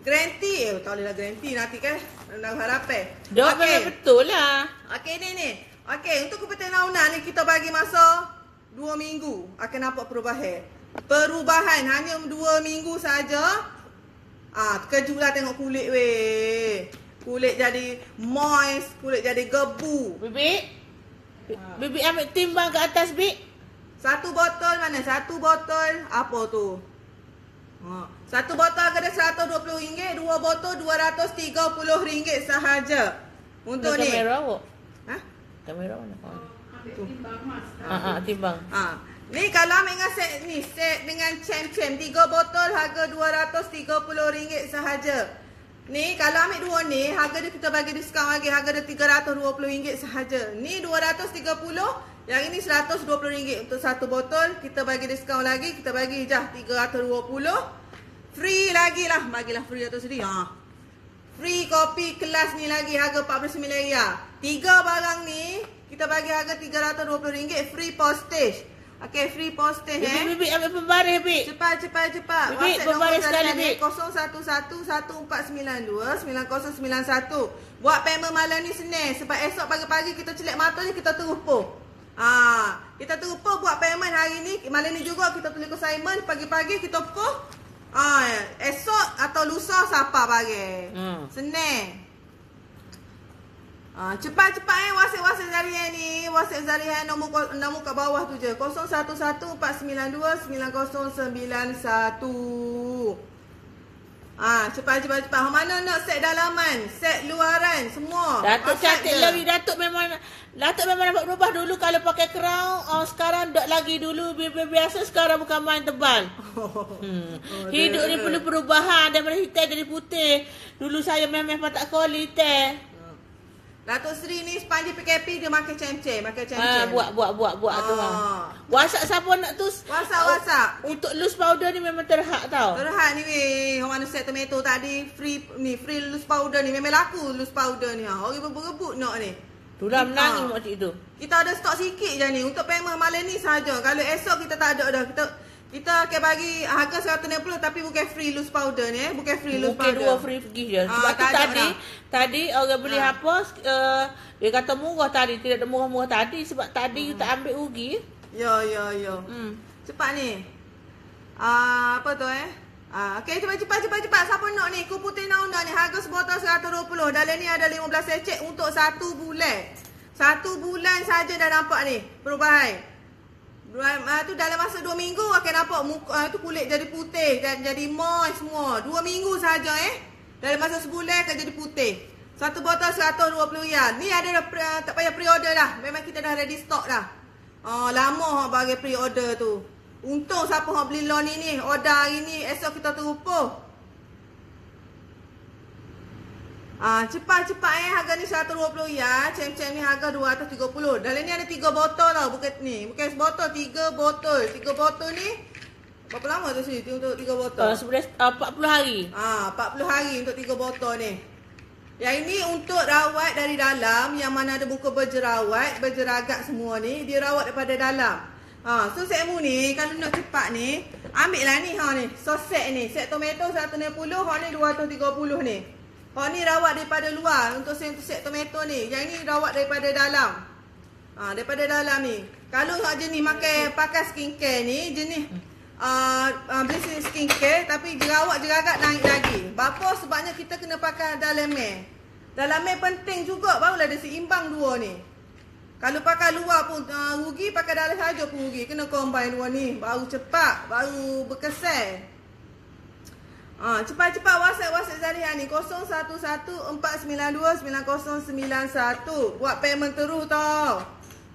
Guarantee. Tak boleh lah guarantee nanti kan. Nak harapan.
Dok memang betul lah.
Okey ni. Okey, untuk kupu putih nauna ni kita bagi masa 2 minggu akan nampak perubahan hanya 2 minggu saja. Terkejutlah tengok kulit weh. Kulit jadi moist, kulit jadi gebu.
Bibi ambil timbang ke atas, Bi.
1 botol mana? 1 botol apa tu? 1 botol harga dia RM120, 2 botol RM230 sahaja. Untuk ni.
Kamera awak? Kamera mana? Timbang.
Ni kalau ambil dengan set ni, set dengan cem-cem 3 botol harga RM230 sahaja. Ni kalau ambil 2 ni, harga dia kita bagi diskaun lagi, harga dia RM320 sahaja. Ni RM230, yang ini RM120 untuk 1 botol. Kita bagi diskaun lagi, kita bagi je RM320. Free lagi lah, bagilah free atau sedih. Free kopi kelas ni lagi harga RM49. 3 barang ni kita bagi harga RM320, free postage. Okey, free postage
Bibi ambil pembaris, Bi.
Cepat.
Bibi pembaris sekali, Bi.
011114929091. Buat payment malam ni Senin sebab esok pagi-pagi kita celak mata je kita terus poh. Kita terus poh buat payment hari ni. Malam ni juga kita tulis assignment, pagi-pagi kita poh. Esok atau lusa siapa bagi. Senin. Cepat WhatsApp Zariah ni. WhatsApp Zariah nombor kat bawah tu je. 0114929091. Cepat. Mana nak set dalaman, set luaran, semua.
Datuk cantik lagi. Datuk memang dapat berubah dulu kalau pakai crown. Sekarang tak lagi dulu biasa, sekarang bukan main tebal. Hidup ni perlu perubahan daripada hitam jadi putih. Dulu saya memang patak koli hitam.
Datuk Seri ni sepanjang PKP dia makan cem-cem.
Buat tu. WhatsApp siapa nak tu?
WhatsApp.
Untuk loose powder ni memang terhad tau.
Terhad ni weh. Orang mana set tomato tadi free loose powder ni memang laku loose powder ni. Orang berebut nak ni.
Itulah menangis makcik tu.
Kita ada stok sikit je ni untuk payment malam ni saja. Kalau esok kita tak ada dah. Kita akan bagi harga 160 tapi bukan free loose powder ni bukan free loose powder.
Bukan 2 free pergi je. Sebab tu tadi orang beli apa dia kata murah tadi, tidak ada murah-murah tadi sebab tadi you tak ambil rugi.
Ya. Cepat ni. Apa tu okey, cepat. Siapa nak ni? Kupu putih nauna ni harga sebotol 120. Dalam ni ada 15 secet untuk 1 bulan. 1 bulan saja dah nampak ni perubahan. Tu dalam masa 2 minggu akan nampak muka tu kulit jadi putih dan jadi moist semua. 2 minggu saja Dalam masa sebulan akan jadi putih. Satu botol RM120. Ni ada tak payah pre-order dah. Memang kita dah ready stock dah. Lama bagi pre-order tu. Untung siapa yang beli loan ni order hari ni, esok kita terupuh. Cepat-cepat harga ni RM120. Cem-cem ni harga RM230. Dalam ni ada 3 botol tau. Bukan sebotol, 3 botol. 3 botol ni berapa lama tu sini untuk 3 botol?
40 hari.
40 hari untuk 3 botol ni. Yang ini untuk rawat dari dalam. Yang mana ada muka berjerawat, berjeragak semua ni, dia rawat daripada dalam. So sekmu ni kalau nak cepat ni, ambil lah ni sos set ni. Set tomato RM160, ni RM230 ni. Ni rawat daripada luar untuk set tomato ni. Yang ni rawat daripada dalam. Daripada dalam ni. Kalau jenis pakai skincare ni, jenis beli skincare tapi jerawat jeragak naik lagi. Bapa sebabnya kita kena pakai Dalamel. Dalamel penting juga, barulah dia seimbang dua ni. Kalau pakai luar pun rugi, pakai dalam saja pun rugi. Kena combine dua ni, baru cepat, baru berkesan. Cepat-cepat WhatsApp Zarihan ni 0114929091. Buat payment terus tau.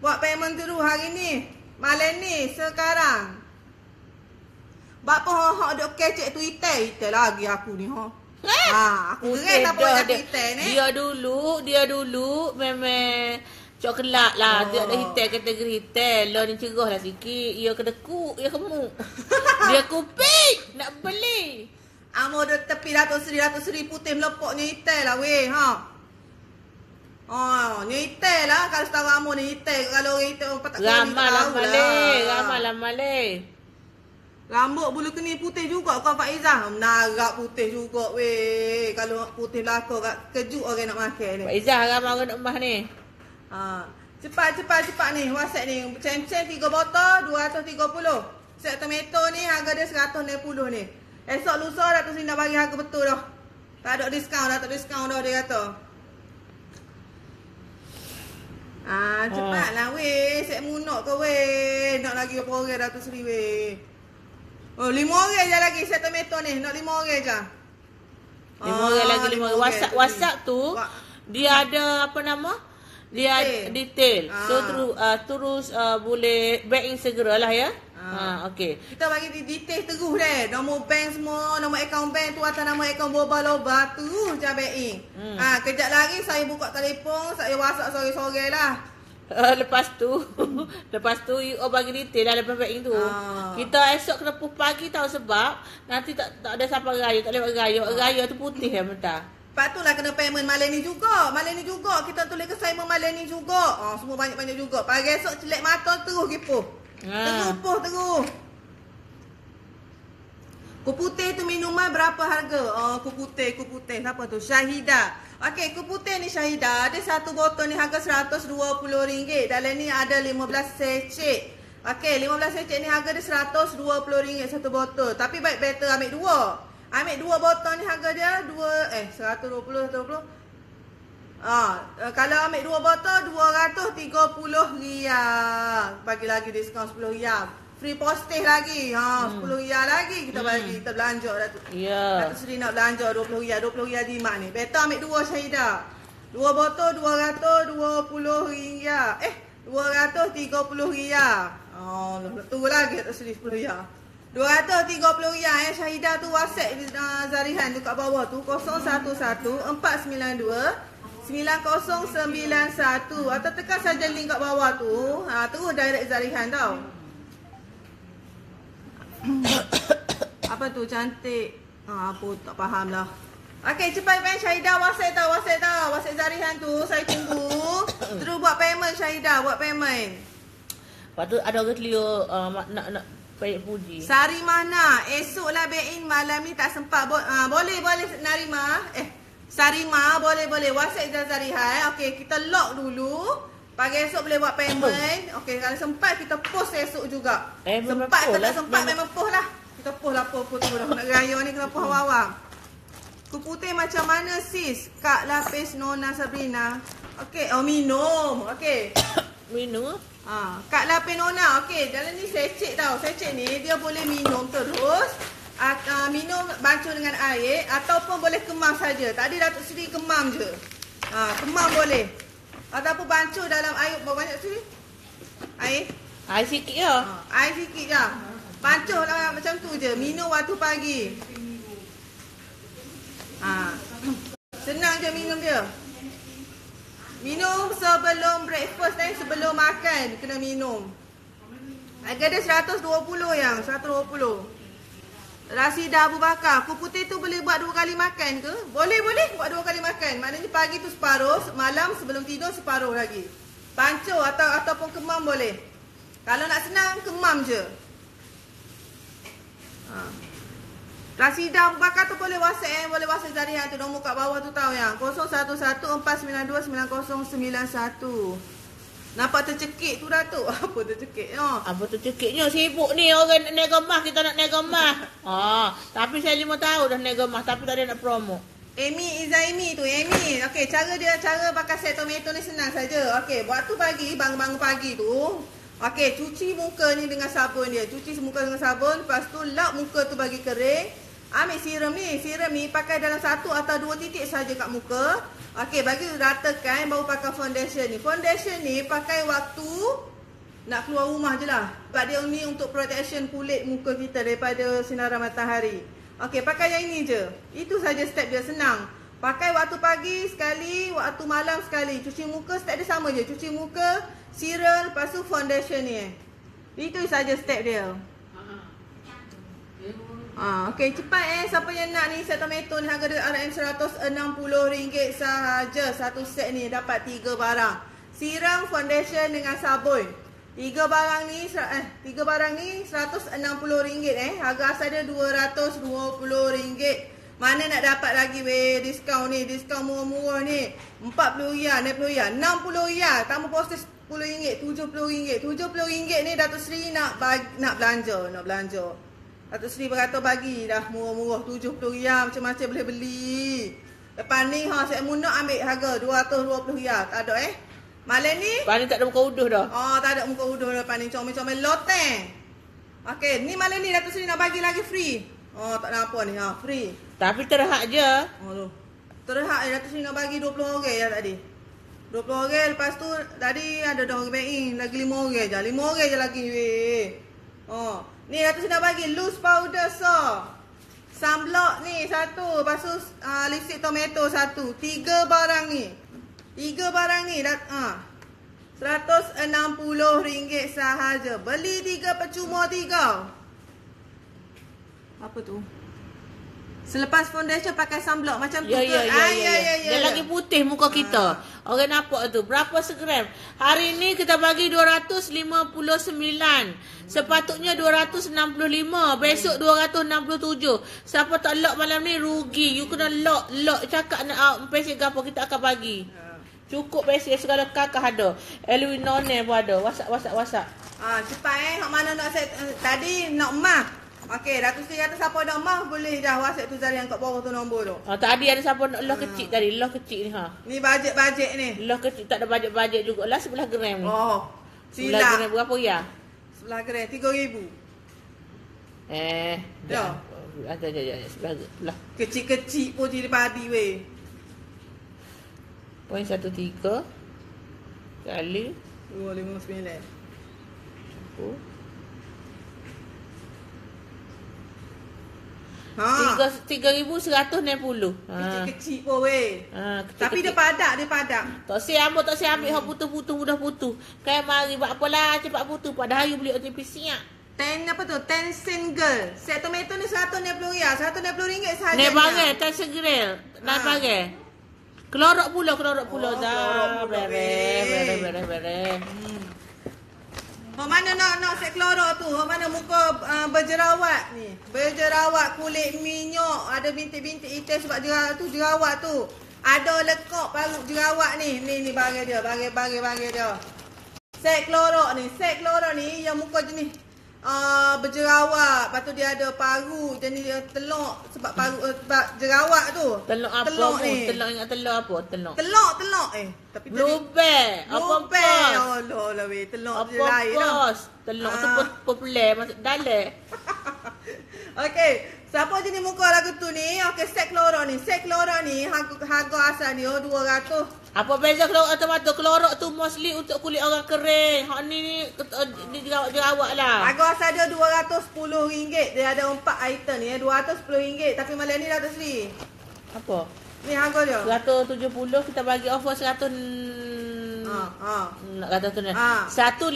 Buat payment terus hari ni, malam ni, sekarang. Bapa dok kecek Twitter lagi aku ni aku gerai tak boleh Twitter ni.
Dia dulu memang coklat lah. Dia ada hitam, kategori hitam. Lo ni cerah lah sikit. Ia kedekuk, ia kemuk. Dia kupik nak beli.
Amo dah tepi ratus seri putih melepoknya hitam lah weh ni hitam lah. Kalau setahu amo ni hitam. Kalau orang hitam tak kena
Ramal Malay.
Rambut bulu keni putih juga kau Faizah. Menarak putih juga weh. Kalau putih belakang kejut orang nak makan ni.
Faizah ramai orang nak emas ni.
Cepat ni. WhatsApp ni. Cem-cem 3 botol RM230. Set tomato ni harga dia RM160 ni. Esok lusa dah tu sini nak bagi harga betul dah. Tak ada diskaun dah dia kata. Cepatlah weh. Set munok ke weh. Nak lagi berapa orang dah tu seri weh. 5 orang je lagi set tomato ni. Nak 5 orang je.
5 orang lagi 5 orang. WhatsApp tu dia ada apa nama? Dia detail. So terus boleh bank in segeralah ya. Okey.
Kita bagi detail terus deh. Nombor bank semua, nombor akaun bank tu atas nama akaun Boba terus je bank in. Kejap lagi saya buka telefon, saya WhatsApp sore-sore lah.
Lepas tu you bagi detail dah lepas bank tu. Kita esok kena push pagi tahu sebab nanti tak ada siapa raya, tak lewat raya tu putih ya mentah.
Lepas tu lah kena payment malam ni juga. Kita tulis ke saya malam ni juga. Semua banyak-banyak juga. Pagi esok celek mata terus gipuh. Terus. Kuih putih tu minuman berapa harga? Kuih putih. Siapa tu? Syahidah. Okey, kuih putih ni Syahidah. Ada satu botol ni harga RM120. Dalam ni ada 15 secik. Okey, 15 secik ni harga dia RM120 satu botol. Tapi baik better ambil 2. Ambil 2 botol ni harga dia RM120. Kalau ambil 2 botol RM230. Bagi lagi diskaun RM10. Free postage lagi. RM10 lagi kita bagi. Kita belanja dah tu.
Ya.
Satu seri nak belanja RM20. RM20 Dimak ni. Better ambil 2 Syahidah. 2 botol RM220. RM230. Tu lagi tak seri RM10. RM230 Syahidah tu WhatsApp Zarihan tu kat bawah tu 0114929091 atau tekan saja link kat bawah tu. Terus direct Zarihan tau. Apa tu cantik. Apa tak faham lah. Okey, cepat payment Syahidah WhatsApp tau. WhatsApp Zarihan tu saya tunggu. Terus buat payment Syahidah, buat payment.
Lepas tu ada orang Leo nak baik puji.
Sarimah esoklah bain malam ni tak sempat. Boleh Narima. Sarimah boleh WhatsApp Zarihan. Okey, kita lock dulu. Pagi esok boleh buat payment. Okey, kalau sempat kita post esok juga. Sempat atau tak sempat memang post lah. Kita post lah post tu dah. Nak raya ni kena post awal. Kuih putih macam mana sis? Kak Lapis Nona Sabrina. Okey, minum. Okey.
minum.
Kak Lapenona, okey, dalam ni secek tau. Secek ni dia boleh minum terus, minum bancuh dengan air ataupun boleh kemam saja. Tadi Datuk Seri kemam je. Kemam boleh. Ataupun bancuh dalam air berapa banyak Seri? Air?
Air sikit je.
Air sikit je. Bancuh lah macam tu je. Minum waktu pagi. Senang je minum dia. Minum sebelum breakfast dan sebelum makan kena minum. Harga dia 120 yang 120. Rasidah Abu Bakar, kuku putih tu boleh buat 2 kali makan ke? Boleh buat 2 kali makan. Maknanya pagi tu separuh, malam sebelum tidur separuh lagi. Pancuh ataupun kemam boleh. Kalau nak senang kemam je. Rasidah Abu Bakar tu boleh WhatsApp boleh WhatsApp Zarihan tu, nombor kat bawah tu tahu yang 0114929091. Nampak tercekik tu Datuk. Apa tercekik?
Apa tercekiknya? Sibuk ni orang nak niaga emas, kita nak niaga emas. Tapi saya 5 tahun dah niaga emas tapi tak ada nak promo.
Amy Izaimi tu, Amy. Okey, cara pakai set tomato ni senang saja. Okey, waktu pagi, bangun pagi tu, okey, cuci muka ni dengan sabun dia. Cuci muka dengan sabun, lepas tu lap muka tu bagi kering. Ambil serum ni pakai dalam 1 atau 2 titik saja kat muka. Okey, bagi ratakan baru pakai foundation ni. Foundation ni pakai waktu nak keluar rumah je lah. Sebab dia ni untuk protection kulit muka kita daripada sinaran matahari. Okey, pakai yang ini je. Itu saja step dia, senang. Pakai waktu pagi sekali, waktu malam sekali. Cuci muka, step dia sama je. Cuci muka, serum, lepas tu foundation ni. Itu saja step dia. Okey, cepat siapa yang nak ni set tomato ni harga dia RM160 sahaja. Satu set ni dapat 3 barang. Serum, foundation dengan sabun. 3 barang ni RM160. Harga asal dia RM220. Mana nak dapat lagi weh diskaun ni, diskaun murah-murah ni. RM40, RM60, RM60. Tambah postage RM10, RM70. RM70 ni Datuk Seri nak belanja. Datuk Seri berkata bagi dah murah-murah RM70 macam-macam boleh beli. Lepas ni saya nak ambil harga RM220. Tak ada malam ni
Lepas ni tak ada muka uduh dah.
Tak ada muka uduh dah. Lepas ni comel-comel loteng. Okey, ni malam ni Datuk Seri nak bagi lagi free. Tak ada apa ni, free.
Tapi terhad je.
Terhad Datuk Seri nak bagi RM20 ya tadi. RM20, lepas tu tadi ada dah orang baik lagi RM5 je. RM5 je lagi weh. Ni Datuk Seri nak bagi loose powder sunblock ni 1, lepas tu lipstick tomato 1. 3 barang ni. RM160 sahaja. Beli 3 percuma 3. Apa tu? Selepas foundation pakai sunblock macam tu ke?
Ya. Dia lagi putih muka kita. Orang nampak tu. Berapa segram? Hari ni kita bagi 259. Sepatutnya 265. Besok 267. Siapa tak lock malam ni rugi. You kena lock. Cakap nak pesek gapo kita akan bagi. Cukup pesek segala kakak ada. Elwin None pun ada. WhatsApp.
Cepat hak mana nak set tadi nak emas. Okey, Datuk Seri kata siapa nak emas boleh dah WhatsApp tu Zarian kat bawah tu nombor tu.
Tadi ada siapa nak loh kecil tadi. Loh kecil ni
Ni bajet ni.
Loh kecil tak ada bajet juga. Lah 11 gram ni.
Silap.
11 gram berapa ya?
11 gram RM3,000.
Dah. Ada 11 lah.
Kecil-kecil pun jadi padi weh.
0.13 kali
259.
3,160.
Kecil-kecil pun weh. Tapi dia padak.
Tak siap ambil hak putus-putus mudah putus. Kayak mari buat apalah cepat putus padahal you beli OTP siap.
10 single. Set tomato ni RM160. RM160 sahaja.
Ni bagai 10 single. Nak bagai. Kelorok pula dah. Beres.
Mana nak set kelorok tu? Mana muka berjerawat ni? Berjerawat, kulit minyak, ada bintik-bintik hitam sebab jerawat tu. Ada lekuk parut jerawat ni. Ni bagi dia. Set kelorok ni yang muka jenis berjerawat. Lepas tu dia ada paru. Jenis dia telok. Sebab paru sebab jerawat tu.
Telok apa?
Telok ni.
Telok ingat telok apa? Telok.
Telok. Tapi
Blueberry. Apa
Blueberry.
pos?
Allah lah weh. Telok
Apa
je lain lah.
pos? Telok tu popular masuk dalam.
Okey. Siapa jenis muka lagu tu ni? Okey, set klorok ni. Set klorok ni harga asal dia 200.
Apa beza klorok tomato? Klorok tu mostly untuk kulit orang kering. Hak ni jerawat lah.
Harga asal dia RM210. Dia ada 4 item ni. RM210. Tapi malam ni dah terseri.
Apa?
Ni harga dia.
170 kita bagi offer 100. Nak kata tu ni. 155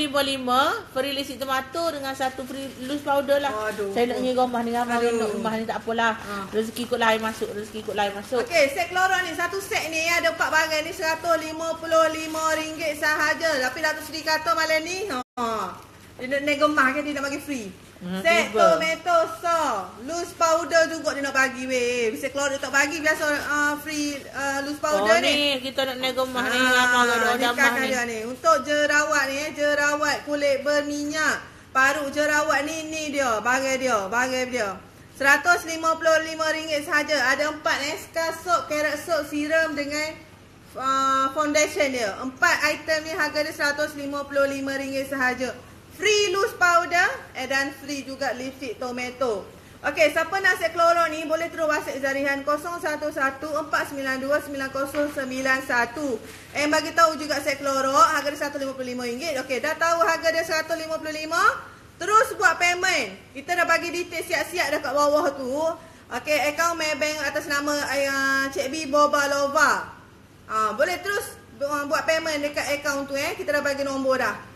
free lipstick tomato dengan 1 free loose powder lah.
Aduh.
Saya nak pergi rumah ni ramai orang nak rumah ni tak apalah. Rezeki ikut lain masuk,
Okey, set klorok ni satu set ni ada 4 barang ni RM155 sahaja. Tapi Datuk Seri kata malam ni dia nak gemah ke dia nak bagi free. Set tomato sauce, loose powder juga dia nak bagi weh. Set klorok dia tak bagi biasa free loose powder
ni. Kita nak gemah ni ramai orang jamah
ni. Untuk jerawat ni, jerawat kulit berminyak, paru jerawat ni dia, barang dia. RM155 sahaja. Ada 4 Eska soap, carrot soap, serum dengan foundation dia. 4 item ni harga dia RM155 sahaja. Free loose powder dan free juga lipstick tomato. Okey, siapa nak set klorok ni boleh terus WhatsApp Zarihan 0114929091. Bagi tahu juga set klorok harga dia RM155. Okey, dah tahu harga dia RM155. Terus buat payment. Kita dah bagi detail siap-siap dah kat bawah tu. Okey, akaun Maybank atas nama Cik B Boba Lova. Boleh terus buat payment dekat akaun tu Kita dah bagi nombor dah.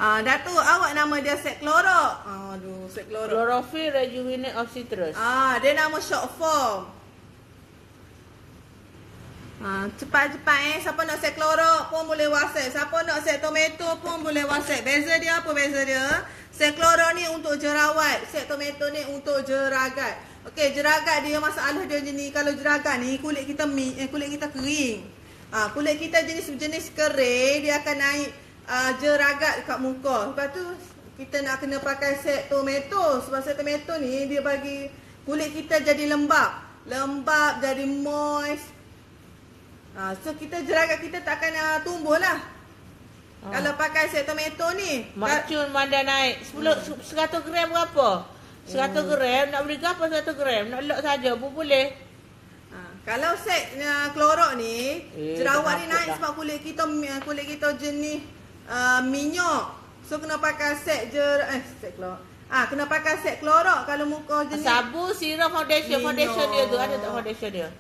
Datuk, awak nama dia set klorok. Aduh, set klorok.
Chlorophyll rejuvenate of citrus.
Dia nama short form. Cepat-cepat Siapa nak set klorok pun boleh WhatsApp. Siapa nak set tomato pun boleh WhatsApp. Beza dia apa beza dia? Set klorok ni untuk jerawat, set tomato ni untuk jeragat. Okey, jeragat dia masalah dia ni, kalau jeragat ni kulit kita kering. Kulit kita jenis kering, dia akan naik jeragat kat muka. Lepas tu kita nak kena pakai set tomato. Sebab set tomato ni dia bagi kulit kita jadi lembap, jadi moist. So kita jeragat kita tak akan tumbuh lah. Kalau pakai set tomato ni
Macun mandai naik 100 gram berapa? 100 gram nak beli berapa 100 gram? Nak lock saja pun boleh.
Kalau set klorok ni jerawat ni naik sebab kulit kita jenis minyak. So kena pakai set set klorok. Kena pakai set klorok kalau muka jenis
sabun, serum, foundation dia tu ada tak foundation dia?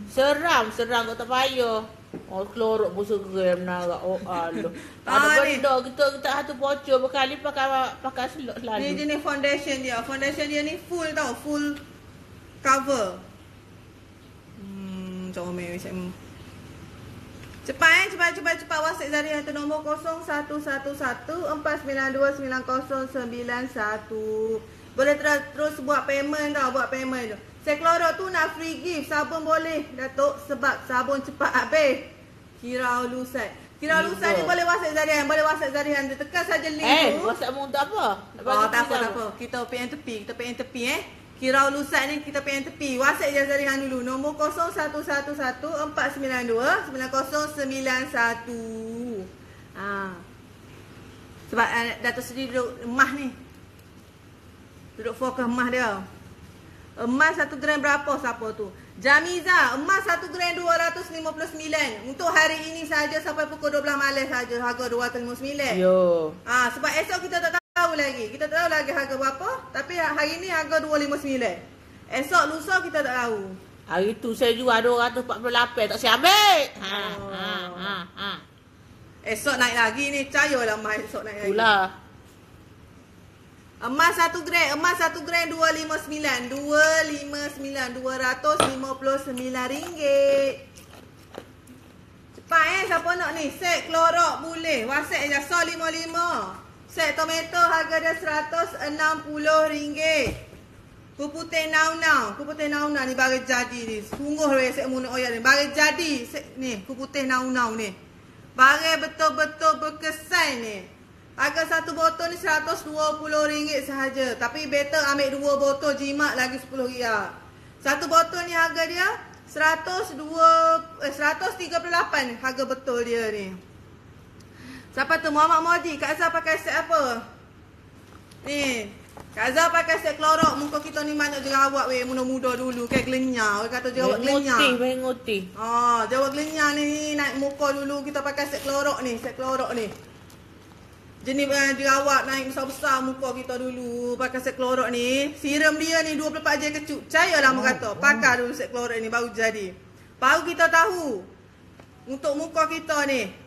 Seram kau tak payah. Klorok pun seram nak. Aduh. Ada benda kita satu pocor berkali pakai selok selalu.
Ni jenis foundation dia. Foundation dia ni full tau, full cover. Comel macam cepat WhatsApp Zarihan tu nombor 011149299091. Boleh terus buat payment tau, Set klorok tu nak free gift, sabun boleh Datuk sebab sabun cepat habis. Kirau lusat ni boleh WhatsApp Zarihan, dia tekan saja link tu.
WhatsApp mu untuk apa?
Tak apa. Kita pay tepi. Kirau lusat ni kita pay tepi. WhatsApp je Zarihan dulu. Nombor 011149299091. Sebab Datuk Seri duduk emas ni. Duduk fokus emas dia. Emas 1 gram berapa siapa tu? Jamiza, emas 1 gram 259. Untuk hari ini saja sampai pukul 12 malam saja harga 259.
Yo.
Sebab esok kita tak tahu lagi. Kita tak tahu lagi harga berapa, tapi hari ini harga 259. Esok lusa kita tak tahu.
Hari tu saya jual 248 tak saya ambil.
Esok naik lagi ni, percayalah emas esok naik lagi.
Itulah.
Emas 1 gram 259 RM259. Cepat siapa nak ni? Set klorok boleh. WhatsApp je 155. Set tomato harga dia RM160. Kuputih naunau ni bagi jadi ni. Sungguh set munuk oyak ni. Bagi jadi set ni kuputih naunau ni. Barang betul-betul berkesan ni. Harga satu botol ni RM120 sahaja. Tapi better ambil 2 botol jimat lagi RM10. Satu botol ni harga dia 138 harga betul dia ni. Siapa tu? Muhammad Modi. Kak Azhar pakai set apa? Ni. Kak Azhar pakai set klorok. Muka kita ni banyak jerawat weh. Muda-muda dulu. Kayak gelenyar. Orang kata jerawat gelenyar.
Ngoti.
Jerawat gelenyar ni naik muka dulu. Kita pakai set klorok ni. Set klorok ni. Jenis jerawat naik besar-besar muka kita dulu. Pakai set klorok ni. Serum dia ni 24 je kecut. Cayalah orang kata. Pakai dulu set klorok ni baru jadi. Baru kita tahu. Untuk muka kita ni.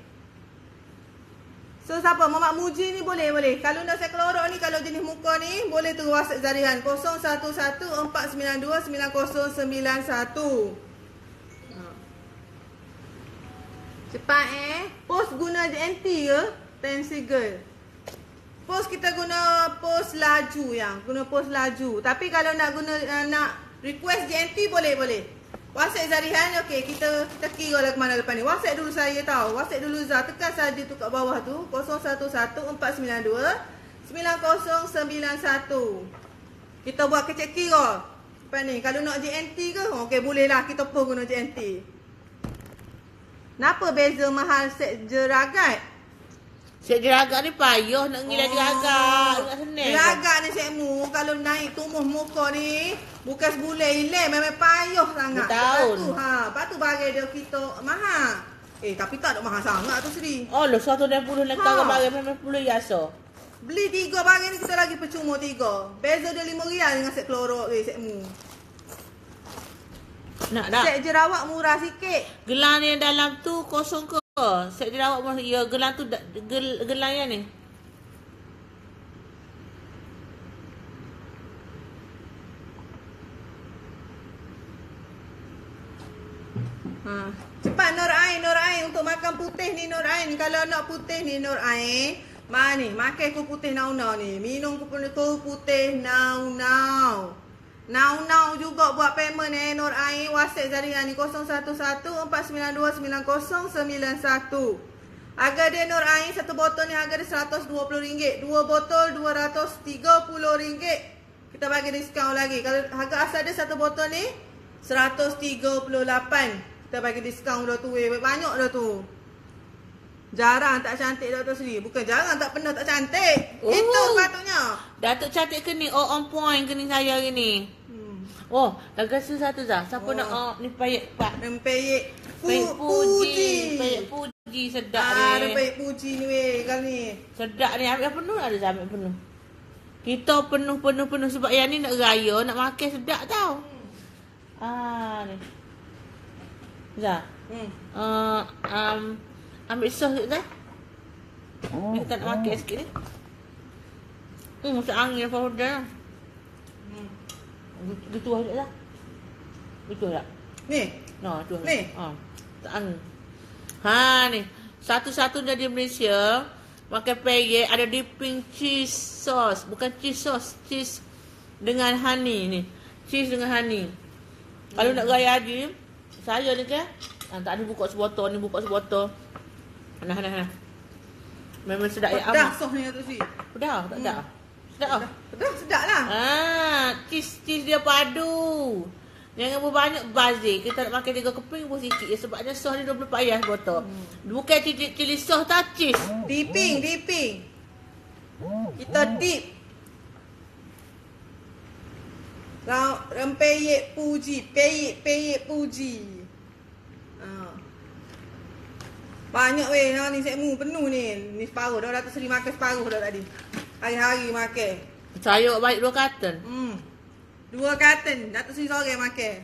So siapa? Mamak Muji ni boleh. Kalau nak set klorok ni, kalau jenis muka ni, boleh tu WhatsApp Zarihan 0114929091. Cepat Post guna JNT ke? Fancy girl. Post kita guna post laju yang. Guna post laju. Tapi kalau nak guna nak request JNT boleh. WhatsApp Zarihan, okey, kita kira lah ke mana lepas ni. WhatsApp dulu saya tahu. WhatsApp dulu Zah. Tekan saja tu kat bawah tu. 0114929091. Kita buat kecek kira. Lepas ni, kalau nak JNT ke? Okey, bolehlah kita post guna JNT. Kenapa beza mahal set jeragat?
Set jeragat ni payah nak ngilang jeragat. Tak senang.
Jeragat ni sekmu. Kalau naik tumbuh muka ni, bukan sebulan hilang. Memang payah sangat.
Bertahun.
Lepas tu barang dia kita mahal. Tapi tak ada mahal sangat tu Sri.
Oh, lo 160 nak tahu barang memang 10 biasa.
Beli 3 barang ni kita lagi percuma 3. Beza dia RM5 dengan set klorok sekmu.
Nak tak?
Set jerawat murah sikit.
Gelang ni dalam tu kosong ke? Set jerawat murah. Ya, gelang tu gelang yang ni.
Cepat Nur Ain untuk makan putih ni Nur Ain. Kalau nak putih ni Nur Ain, mana ni? Makan ku putih nau-nau ni. Minum ku putih nau-nau. Nau juga buat payment Nur Ain. WhatsApp Zarihan ni 0114929091. Harga dia Nur Ain, satu botol ni harga dia RM120. 2 botol RM230. Kita bagi diskaun lagi. Kalau harga asal dia satu botol ni RM138. Kita bagi diskaun dah tu. Banyak dah tu. Jarang tak cantik Dr. Sri. Bukan jarang, tak pernah tak cantik. Itu patutnya.
Datuk cantik ke ni? Oh, on point ke ni saya hari ni? Oh, dah rasa satu Zah. Siapa nak ni payek pak?
Payek
puji. Payek puji sedap ni.
Payek puji ni weh kali ni.
Sedap ni. Ambil penuh ada Zah, ambil penuh. Kita penuh sebab yang ni nak raya, nak makan sedap tau. Ni. Zah. Ambil sos sikit Zah. Ni kita nak makan sikit ni. Masuk angin apa dah. Gitu aja lah. Betul tak?
Ni.
No, tu.
Ni.
Tak angin. Ni. Satu-satunya di Malaysia makan peyek ada dipping cheese sauce. Bukan cheese sauce, cheese dengan honey ni. Cheese dengan honey. Kalau nak gaya haji, saya ni kan. Tak ada buka sebotol, ni buka sebotol. Nah. Memang sedap ya amat.
Dah sos ni tu si.
Dah, tak dah. Sedap ah.
Dah sedap lah.
Cheese dia padu. Jangan berbanyak bazir. Kita nak makan 3 keping pun sikit je. Sebabnya sos ni 24 ayah botol. Bukan cili sos tak, cheese.
Dipping. Kita dip. Rempeyek puji. Peyek puji. Banyak weh ni sekmu penuh ni. Ni separuh dah. Datuk Seri makan separuh dah tadi. Hari-hari makan.
Saya baik 2 karton.
2 karton. Datuk Seri sore makan.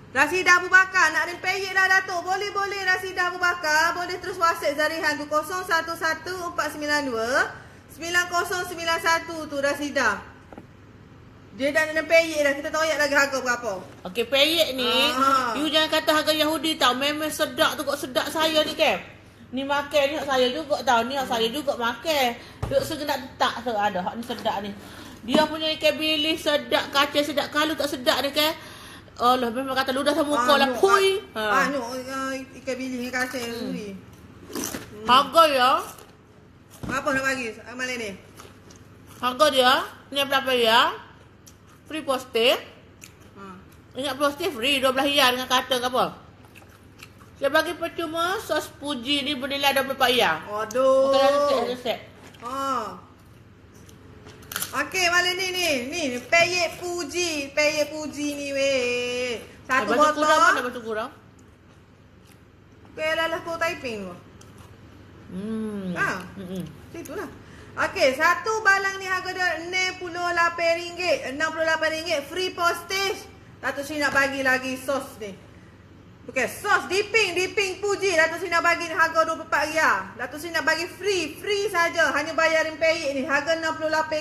Rasidah Abu Bakar. Nak rempeyek dah Datuk. Boleh Rasidah Abu Bakar. Boleh terus WhatsApp Zarihan tu 0114929091 tu Rasidah. Dia dah nak peyek dah. Kita tahu lagi harga berapa.
Okey, peyek ni. You jangan kata harga Yahudi tau. Memang sedap tu. Kok sedap saya ni kan. Ni makan ni saya juga tau. Ni saya juga makan. Duk segenap tak tu ada. Hak ni sedap ni. Dia punya ikan bilis sedap. Kacang sedap. Kalau tak sedap ni kan. Allah, memang kata ludah sama muka lah. Pui.
Nyok ikan bilis dengan kasih ni.
Harga ya.
Apa nak bagi malam ni?
Harga dia, ni berapa ya? Free postage. Ingat postage free, 12 riyal dengan kata ke apa? Saya bagi percuma sos puji ni bernilai 24 riyal.
Aduh.
Bukan ada set.
Okey, malam ni peyek puji ni weh. Satu
batu
botol.
kurang mana batu kurang?
Lah kau typing tu. Itulah. Okey, satu balang ni harga dia RM68. RM68 free postage. Datuk Sri nak bagi lagi sos ni. Okey, sos dipping puji. Datuk Sri nak bagi ni harga RM24. Datuk Sri nak bagi free saja. Hanya bayarin peyek ni harga RM68.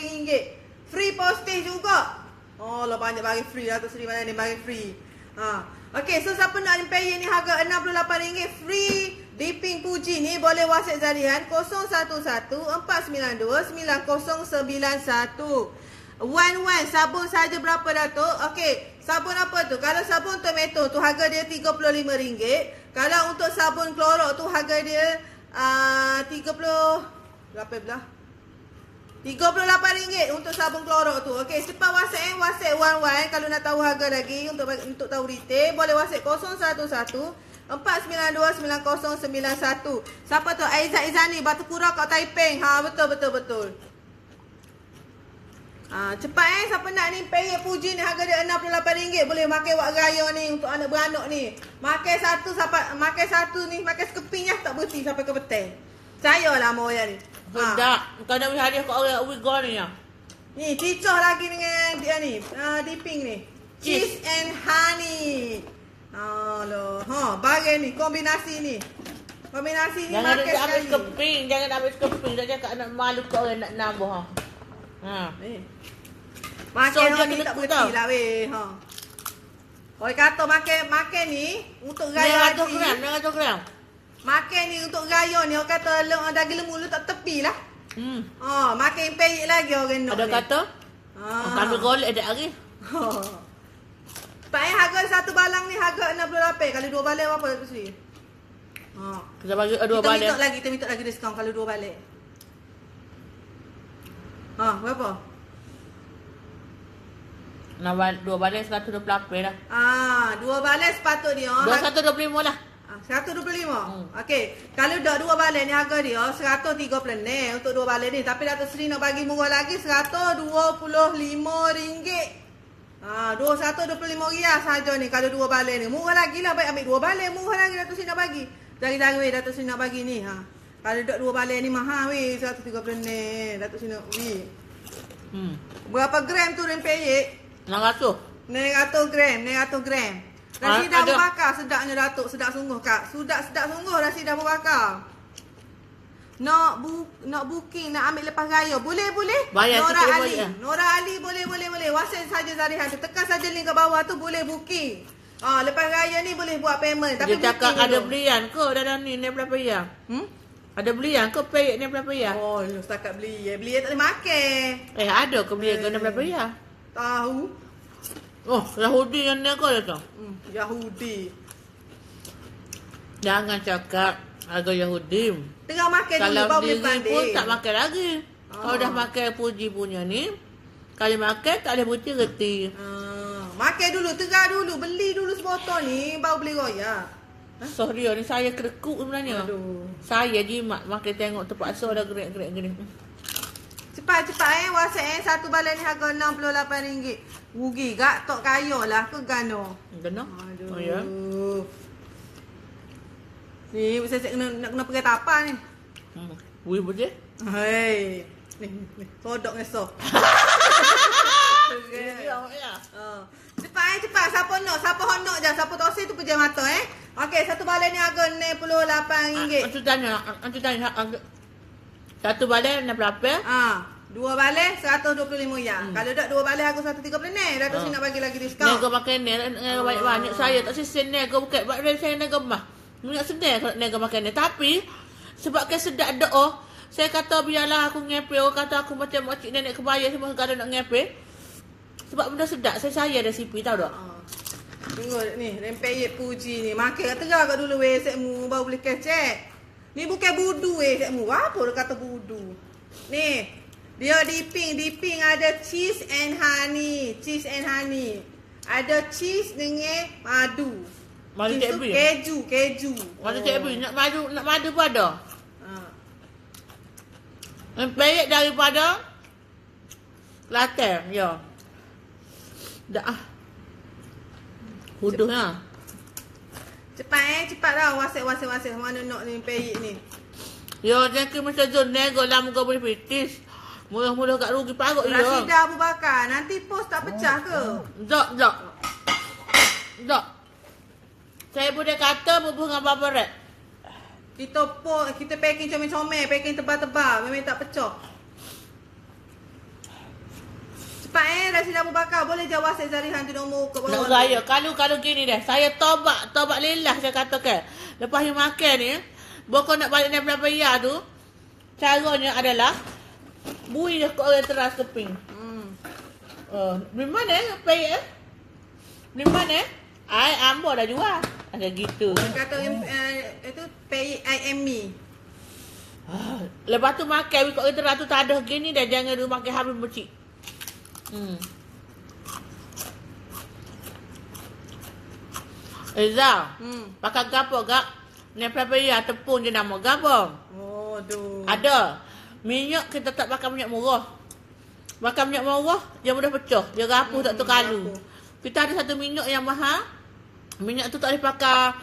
Free postage juga. Oh, lah banyak bagi free. Datuk Sri mana ni bagi free. Okey, so siapa nak peyek ni harga RM68 free dipping puji ni boleh WhatsApp Zarihan 011-492-9091. Sabun saja berapa Datuk? Okey, sabun apa tu? Kalau sabun tomato tu harga dia RM35. Kalau untuk sabun klorok tu harga dia RM38 untuk sabun klorok tu. Okey, cepat WhatsApp wan kalau nak tahu harga lagi untuk tahu detail boleh WhatsApp 011-492-9091. Siapa tu? Aizat Izani Batu Kura kat Taiping. Betul. Cepat siapa nak ni peyek puji ni harga dia RM68. Boleh makan wak raya ni untuk anak beranak ni. Makan satu ni makan sekeping tak berhenti sampai ke petang. Percayalah moya ni.
Sedap. Kau nak hadiah kat orang Uyghur ni ya.
Ni cicah lagi dengan dia ni. Dipping ni. Cheese and honey. Bagai ni kombinasi ni. Kombinasi ni
jangan
makan
ambil
sekali.
jangan ambil keping. Dah cakap nak malu kat orang nak nambah
Makan
so,
ni tak berhenti lah weh. Orang kata makan ni untuk raya haji.
900 gram.
Makan ni untuk raya ni orang kata daging lembu lu tak tepi lah. Makan peyek lagi orang nak.
Ada
ni.
kata? Kami golek ada hari.
Pak harga satu balang ni harga RM68. Kalau dua balang berapa Datuk Sri?
Kita bagi dua balang.
Kita minta lagi diskaun kalau dua balang. Berapa?
Dua balang 128 lah.
Dua balang sepatut dia.
225 lah.
125. Okey. Kalau dak dua balang ni harga dia 136 untuk dua balang ni. Tapi Datuk Sri nak bagi murah lagi RM125. RM225 saja ni kalau dua balang ni. Murah lagi lah. Baik ambil dua balang murah lagi Datuk Sri nak bagi. Jari-jari weh Datuk Sri nak bagi ni. Kalau dak dua balang ni mahal weh 136. Datuk Sri nak bagi. Berapa gram tu rempeyek?
900
gram. Rasidah Abu Bakar sedapnya Datuk. Sedap sungguh Kak. Sedap sungguh Rasidah Abu Bakar. Nak booking, nak ambil lepas raya. Boleh?
Bayar
Nora Ali boleh. WhatsApp saja Zarihan tu. Tekan saja link ke bawah tu boleh booking. Lepas raya ni boleh buat payment. Tapi
dia cakap ada belian ke dalam ni berapa ya? Ada belian ke peyek ni berapa ya?
Oh, setakat belian. Belian tak boleh makan.
Ada ke belian ke berapa ya?
Tahu.
Oh, Yahudi yang ni ke tu?
Yahudi.
Jangan cakap harga Yahudi.
Tengah makan
kalau
dulu baru boleh pandai.
Kalau pun tak makan lagi. Kalau dah makan puji punya ni, kalau makan tak boleh putih reti.
Makan dulu, tengah dulu, beli dulu sebotol ni baru boleh royak.
Sorry ni saya kerekuk sebenarnya.
Aduh.
Saya jimat makan tengok terpaksa dah gerak-gerak gini.
Cepat WhatsApp satu balang ni harga RM68. Rugi gak tok kaya lah ke gano.
Gano?
Aduh.
Oh ya.
Ni saya nak kena pergi tapa ni.
Wih boleh?
Hei. Ni sodok ngesok. Cepat. Siapa nak je. Siapa tosi tu pejam mata Okey, satu balang ni harga RM68.
Antu tanya. Satu balang berapa?
Dua balang RM125. Kalau tak dua balang harga RM136. Datuk Sri nak bagi lagi diskaun.
Nego makan ni, nego banyak-banyak. Saya tak sisen nego bukan. Sebab saya nego mah. Nak sedar kalau nego makan ni. Tapi sebabkan sedap doa, saya kata biarlah aku ngepe. Orang kata aku macam makcik nenek kebaya semua sekadar nak ngepe. Sebab benda sedap. Saya dah sipi tahu tak?
Tengok ni, rempeyek puji ni. Makan kat terang kat dulu weh sekmu baru boleh kecek. Ni bukan budu weh sekmu. Apa dia kata budu? Ni, dia dipping ada cheese and honey. Cheese and honey. Ada cheese dengan madu.
Madu Cik Abi?
Keju.
Madu Cik Abi, nak madu pun ada. Rempeyek daripada Kelantan, ya. Dah. Huduhnya.
Cepat dah. Wasik. Mana nak ni rempeyek ni?
Ya, jangan macam Zul nego lama kau boleh pitis. Murah-murah kat rugi parut ya.
Rasidah Abu Bakar. Nanti pos tak pecah ke?
Tak. Saya boleh kata berbual dengan Baba Rap.
Kita packing comel-comel, packing tebal-tebal, memang tak pecah. Cepat Rasidah Abu Bakar, boleh jawab saya Zarihan tu nombor ke bawah.
Nak saya, kalau gini dah, saya tobat lillah saya katakan. Lepas you makan ni, bokong nak balik dari Belapaya tu, caranya adalah bui dia ke orang teras keping. Di mana payek? Di mana? Ai ambo dah jual. Ada gitu.
Kata itu payek I am me.
Lepas tu makan kau orang tu tak ada gini dah, jangan dulu makan habis becik. Eza. Pakai gapo gak? Ni Belapaya tepung je nama gapo?
Oh, aduh.
Ada. Minyak kita tak pakai minyak murah. Makan minyak murah, dia mudah pecah. Dia rapuh tak terkalu. Kita ada satu minyak yang mahal. Minyak tu tak boleh pakai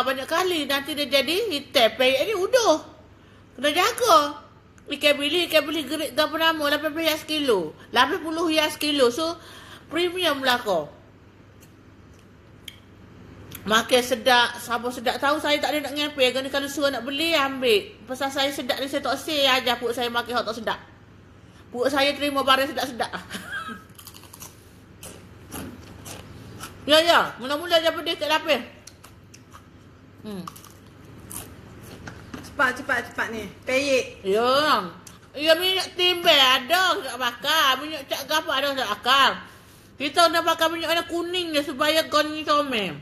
banyak kali. Nanti dia jadi hitam. Payek ni udah. Kena jaga. Ikan bili gerik berapa nama? 80 hias kilo. 80 hias kilo. So, premium lah kau. Makan sedap, sabar sedap. Tahu saya tak ada nak ngepek. Kalau suruh nak beli, ambil. Pasal saya sedap ni, saya tak say aja perut saya makan hot tak sedap. Perut saya terima barang sedap-sedap. Ya. Mula-mula je pedih kat lapis.
Cepat ni. Payek.
Ya, minyak timbel ada tak bakar. Minyak cak gapa ada tak bakar. Kita nak pakai minyak warna kuning je supaya kau ni comel.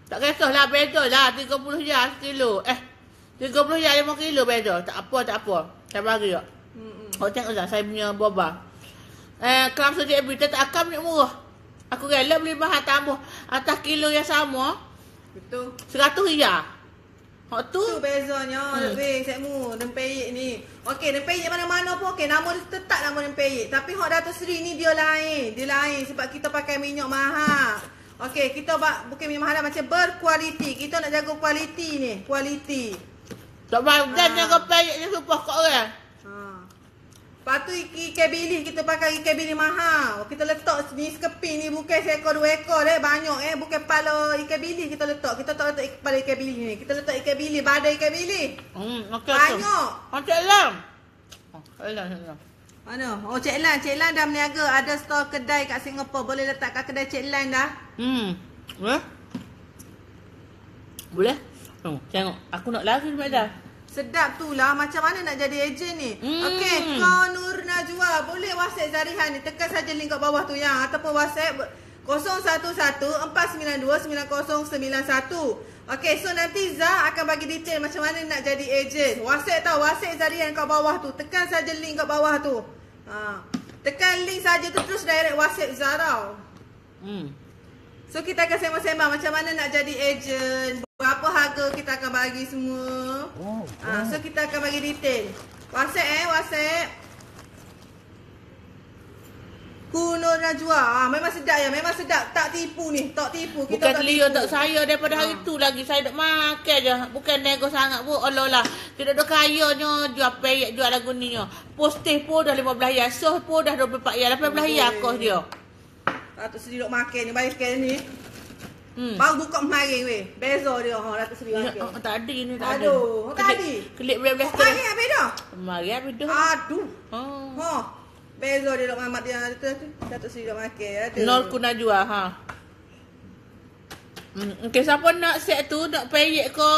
Tak kisahlah, beza lah 30 hias kilo. 30 hias 5 kilo beza. Tak apa. Saya bagi tak. Tengok lah saya punya boba. Kelam sejak Abi tak akan minyak murah. Aku rela beli bahan tambah atas kilo yang sama.
Betul.
100 hias. Hak tu.
Tu bezanya. Weh, sekmu. Rempeyek ni. Okey, rempeyek mana-mana pun okey. Nama dia tetap nama rempeyek. Tapi hak Dato' Seri ni dia lain. Sebab kita pakai minyak mahal. Okey, kita bukan minyak mahal macam berkualiti. Kita nak jaga kualiti ni. Kualiti.
Tak badan jaga payek ni supaya kat orang.
Lepas tu ikan bilis, kita pakai ikan bilis mahal. Kita letak ni sekeping ni bukan seekor 2 ekor banyak Bukan kepala ikan bilis kita letak. Kita tak letak kepala ikan bilis ni. Kita letak ikan bilis, badan ikan bilis.
Okay,
banyak.
Cik Lam. Elang.
Mana? Cik Lan dah meniaga. Ada store kedai kat Singapura. Boleh letak kat kedai Cik Lan dah.
Boleh? Tengok. Aku nak lari dah.
Sedap tu lah. Macam mana nak jadi ejen ni? Okey, kau Nur Najwa. Boleh WhatsApp Zarihan ni. Tekan saja link kat bawah tu yang. Ataupun WhatsApp 011-492-9091. Okey, so nanti Zah akan bagi detail macam mana nak jadi ejen. WhatsApp tau. WhatsApp Zarihan kat bawah tu. Tekan saja link kat bawah tu. Tekan link saja tu terus direct WhatsApp Zah tau. So kita akan sembang-sembang macam mana nak jadi ejen. Berapa harga kita akan bagi semua. So kita akan bagi detail. WhatsApp. Kuno Najwa. Memang sedap ya. Memang sedap. Tak tipu ni. Tak tipu. Kita
bukan
tak
Leo
tipu.
tak saya daripada hari tu lagi. Saya duk makan je. Bukan nego sangat pun. Allah lah. Kita duk kayanya. Jual payek. Jual lagu ni. Postih pun dah 15 hias. Soh pun dah 24 hias. 18 hias kos dia.
Datuk Seri duk makan ni. Baik sekali ni. Baru buka kemarin weh. Beza dia. Datuk Seri makan.
Tak ada ni. Tak ada.
Aduh. Tak ada.
Kelip belah-belah.
Kemarin apa dah?
Mari apa dah.
Aduh. Beza dia duk mamat dia. Datuk Seri duk makan.
Nol ku Najwa. Okay, siapa nak set tu? Nak payek ke?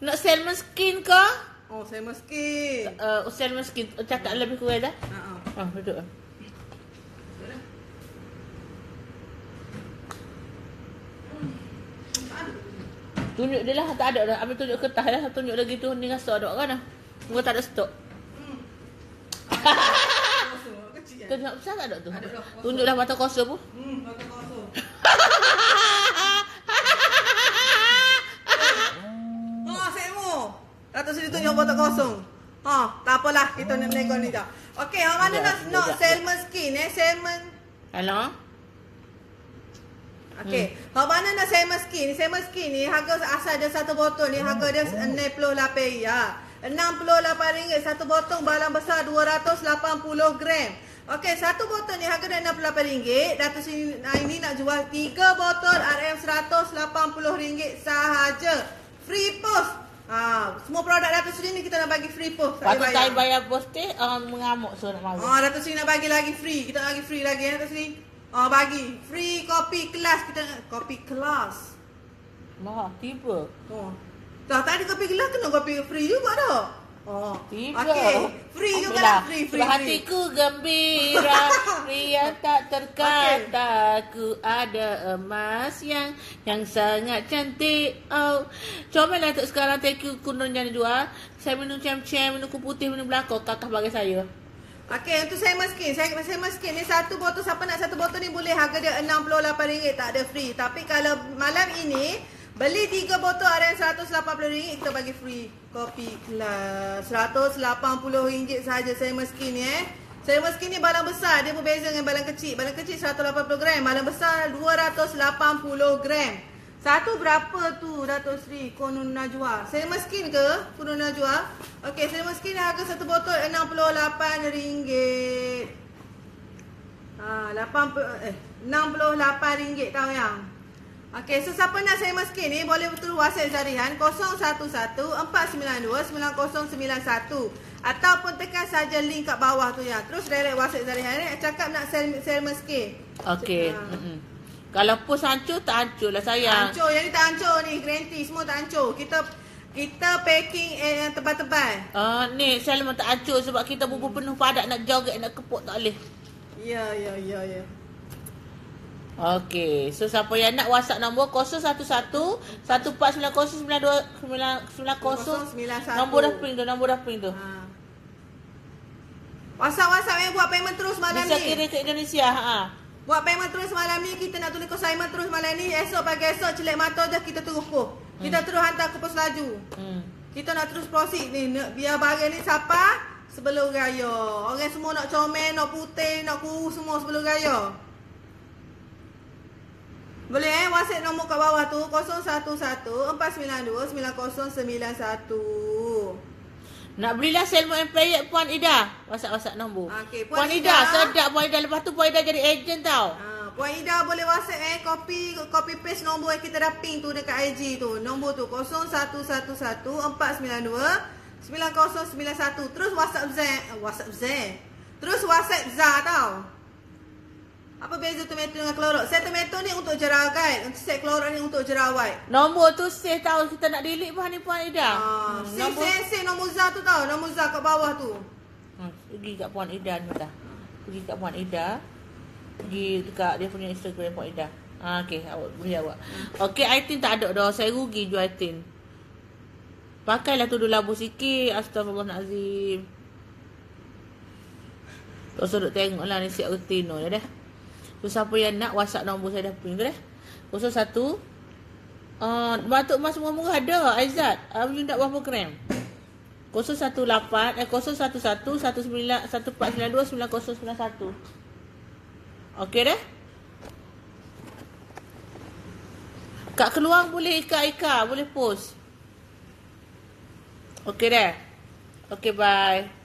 Nak salmon skin ke?
Salmon skin.
Salmon skin. Cakap lebih kurang dah? Duduk. Tunjuk dia lah, tak ada dah. Habis tunjuk kertas lah, tunjuk lagi tu ni rasa ada kan dah. Muka tak ada stok.
Kecil kan?
Tunjuk besar tak ada tu?
Ada dah.
Tunjuk dah mata kosong pun.
Mata kosong. Semu. Datuk Seri tunjuk mata kosong. Tak apalah, kita nak nego ni dah. Okey, hang mana nak salmon skin salmon.
Hello?
Okey, hang mana nak salmon skin? Salmon skin ni harga asal dia satu botol ni harga dia RM68. RM68 satu botol balang besar 280 gram. Okey, satu botol ni harga dia RM68. Datuk Seri ini nak jual 3 botol RM180 sahaja. Free post. Semua produk Datuk Seri ni kita nak bagi free post.
Patut saya bayar postage, mengamuk so nak malu.
Datuk Seri nak bagi lagi free. Kita nak bagi free lagi Datuk Seri. Bagi free kopi kelas kita kopi kelas.
Wah, tiba.
Tak ada kopi kelas kena kopi free juga dah.
Tiba.
Okey, free juga lah, free.
Hatiku gembira, pria tak terkata, ku ada emas yang sangat cantik. Comel lah untuk sekarang, thank you kunun jangan jual. Saya minum cem-cem, minum kuih putih, minum belakang, kakak bagi saya.
Okey, untuk salmon skin. Salmon skin ni satu botol, siapa nak satu botol ni boleh, harga dia RM68, tak ada free. Tapi kalau malam ini beli 3 botol RM180, kita bagi free kopi kelas. RM180 sahaja salmon skin ni Salmon skin ni balang besar, dia berbeza dengan balang kecil. Balang kecil 180 gram, balang besar 280 gram. Satu berapa tu Datuk Seri Kunun Najwa? Salmon skin ke Kunun Najwa? Okey, salmon skin harga satu botol RM68. RM68 tahu yang. Okey, so siapa nak salmon skin ni boleh terus WhatsApp Zarihan 011-492-9091 ataupun tekan saja link kat bawah tu ya. Terus direct WhatsApp Zarihan ni cakap nak salmon skin.
Okey. Kalau pun hancur tak hancur lah sayang.
Hancur, yang ni tak hancur ni, green tea semua tak hancur. Kita packing yang tebal-tebal.
Ni salmon tak hancur sebab kita bubur penuh padat nak joget nak kepuk tak boleh.
Ya.
Okey, so siapa yang nak WhatsApp nombor 011-1490-9290. Nombor dah print tu.
WhatsApp yang buat payment terus malam
bisa
ni.
Bisa kirim ke Indonesia,
Buat payment terus malam ni, kita nak tulis consignment terus malam ni. Pagi esok celik mata je kita terus poh. Kita terus hantar ke pos laju. Kita nak terus proceed ni, biar barang ni siapa sebelum raya. Orang semua nak comel, nak putih, nak kurus semua sebelum raya. Boleh WhatsApp nombor kat bawah tu 011-492-9091.
Nak belilah salmon empayek Puan Ida. WhatsApp nombor.
Okey,
Puan Ida sedap Puan Ida. Lepas tu Puan Ida jadi ejen tau.
Puan Ida boleh WhatsApp copy paste nombor yang kita dah ping tu dekat IG tu. Nombor tu 011-492-9091. Terus WhatsApp Zen. Terus WhatsApp Zah tau. Apa beza tomato dengan klorok? Set tomato ni untuk jerawat, untuk set klorok ni untuk jerawat.
Nombor tu save tahu kita nak delete bahan ni Puan Ida.
Save nombor Zah tu tau, nombor Zah kat bawah tu.
Pergi kat Puan Ida ni dah. Pergi kat Puan Ida. Pergi dekat dia punya Instagram Puan Ida. Okey, awak boleh awak. Okey, item tak ada dah. Saya rugi jual item. Pakailah tudung labu sikit. Astagfirullahalazim. Tak usah duk tengoklah ni siap retino dah. So, siapa yang nak WhatsApp nombor saya dah print tu dah. 01 batuk emas murah-murah ada Aizat. You nak berapa gram? 011-1492-9091. Okey dah? Kat keluar boleh Ika boleh post. Okey dah? Okey, bye.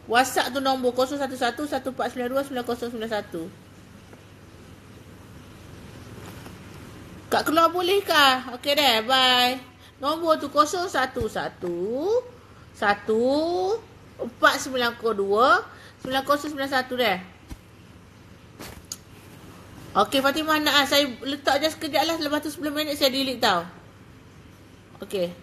WhatsApp tu nombor 011-1492-9091. Kak keluar boleh kah? Okey dah, bye. Nombor tu 011-1492-9091 dah. Okey, Fatimah nak saya letak je sekejap lah. Lepas tu 10 minit saya delete tau. Okey.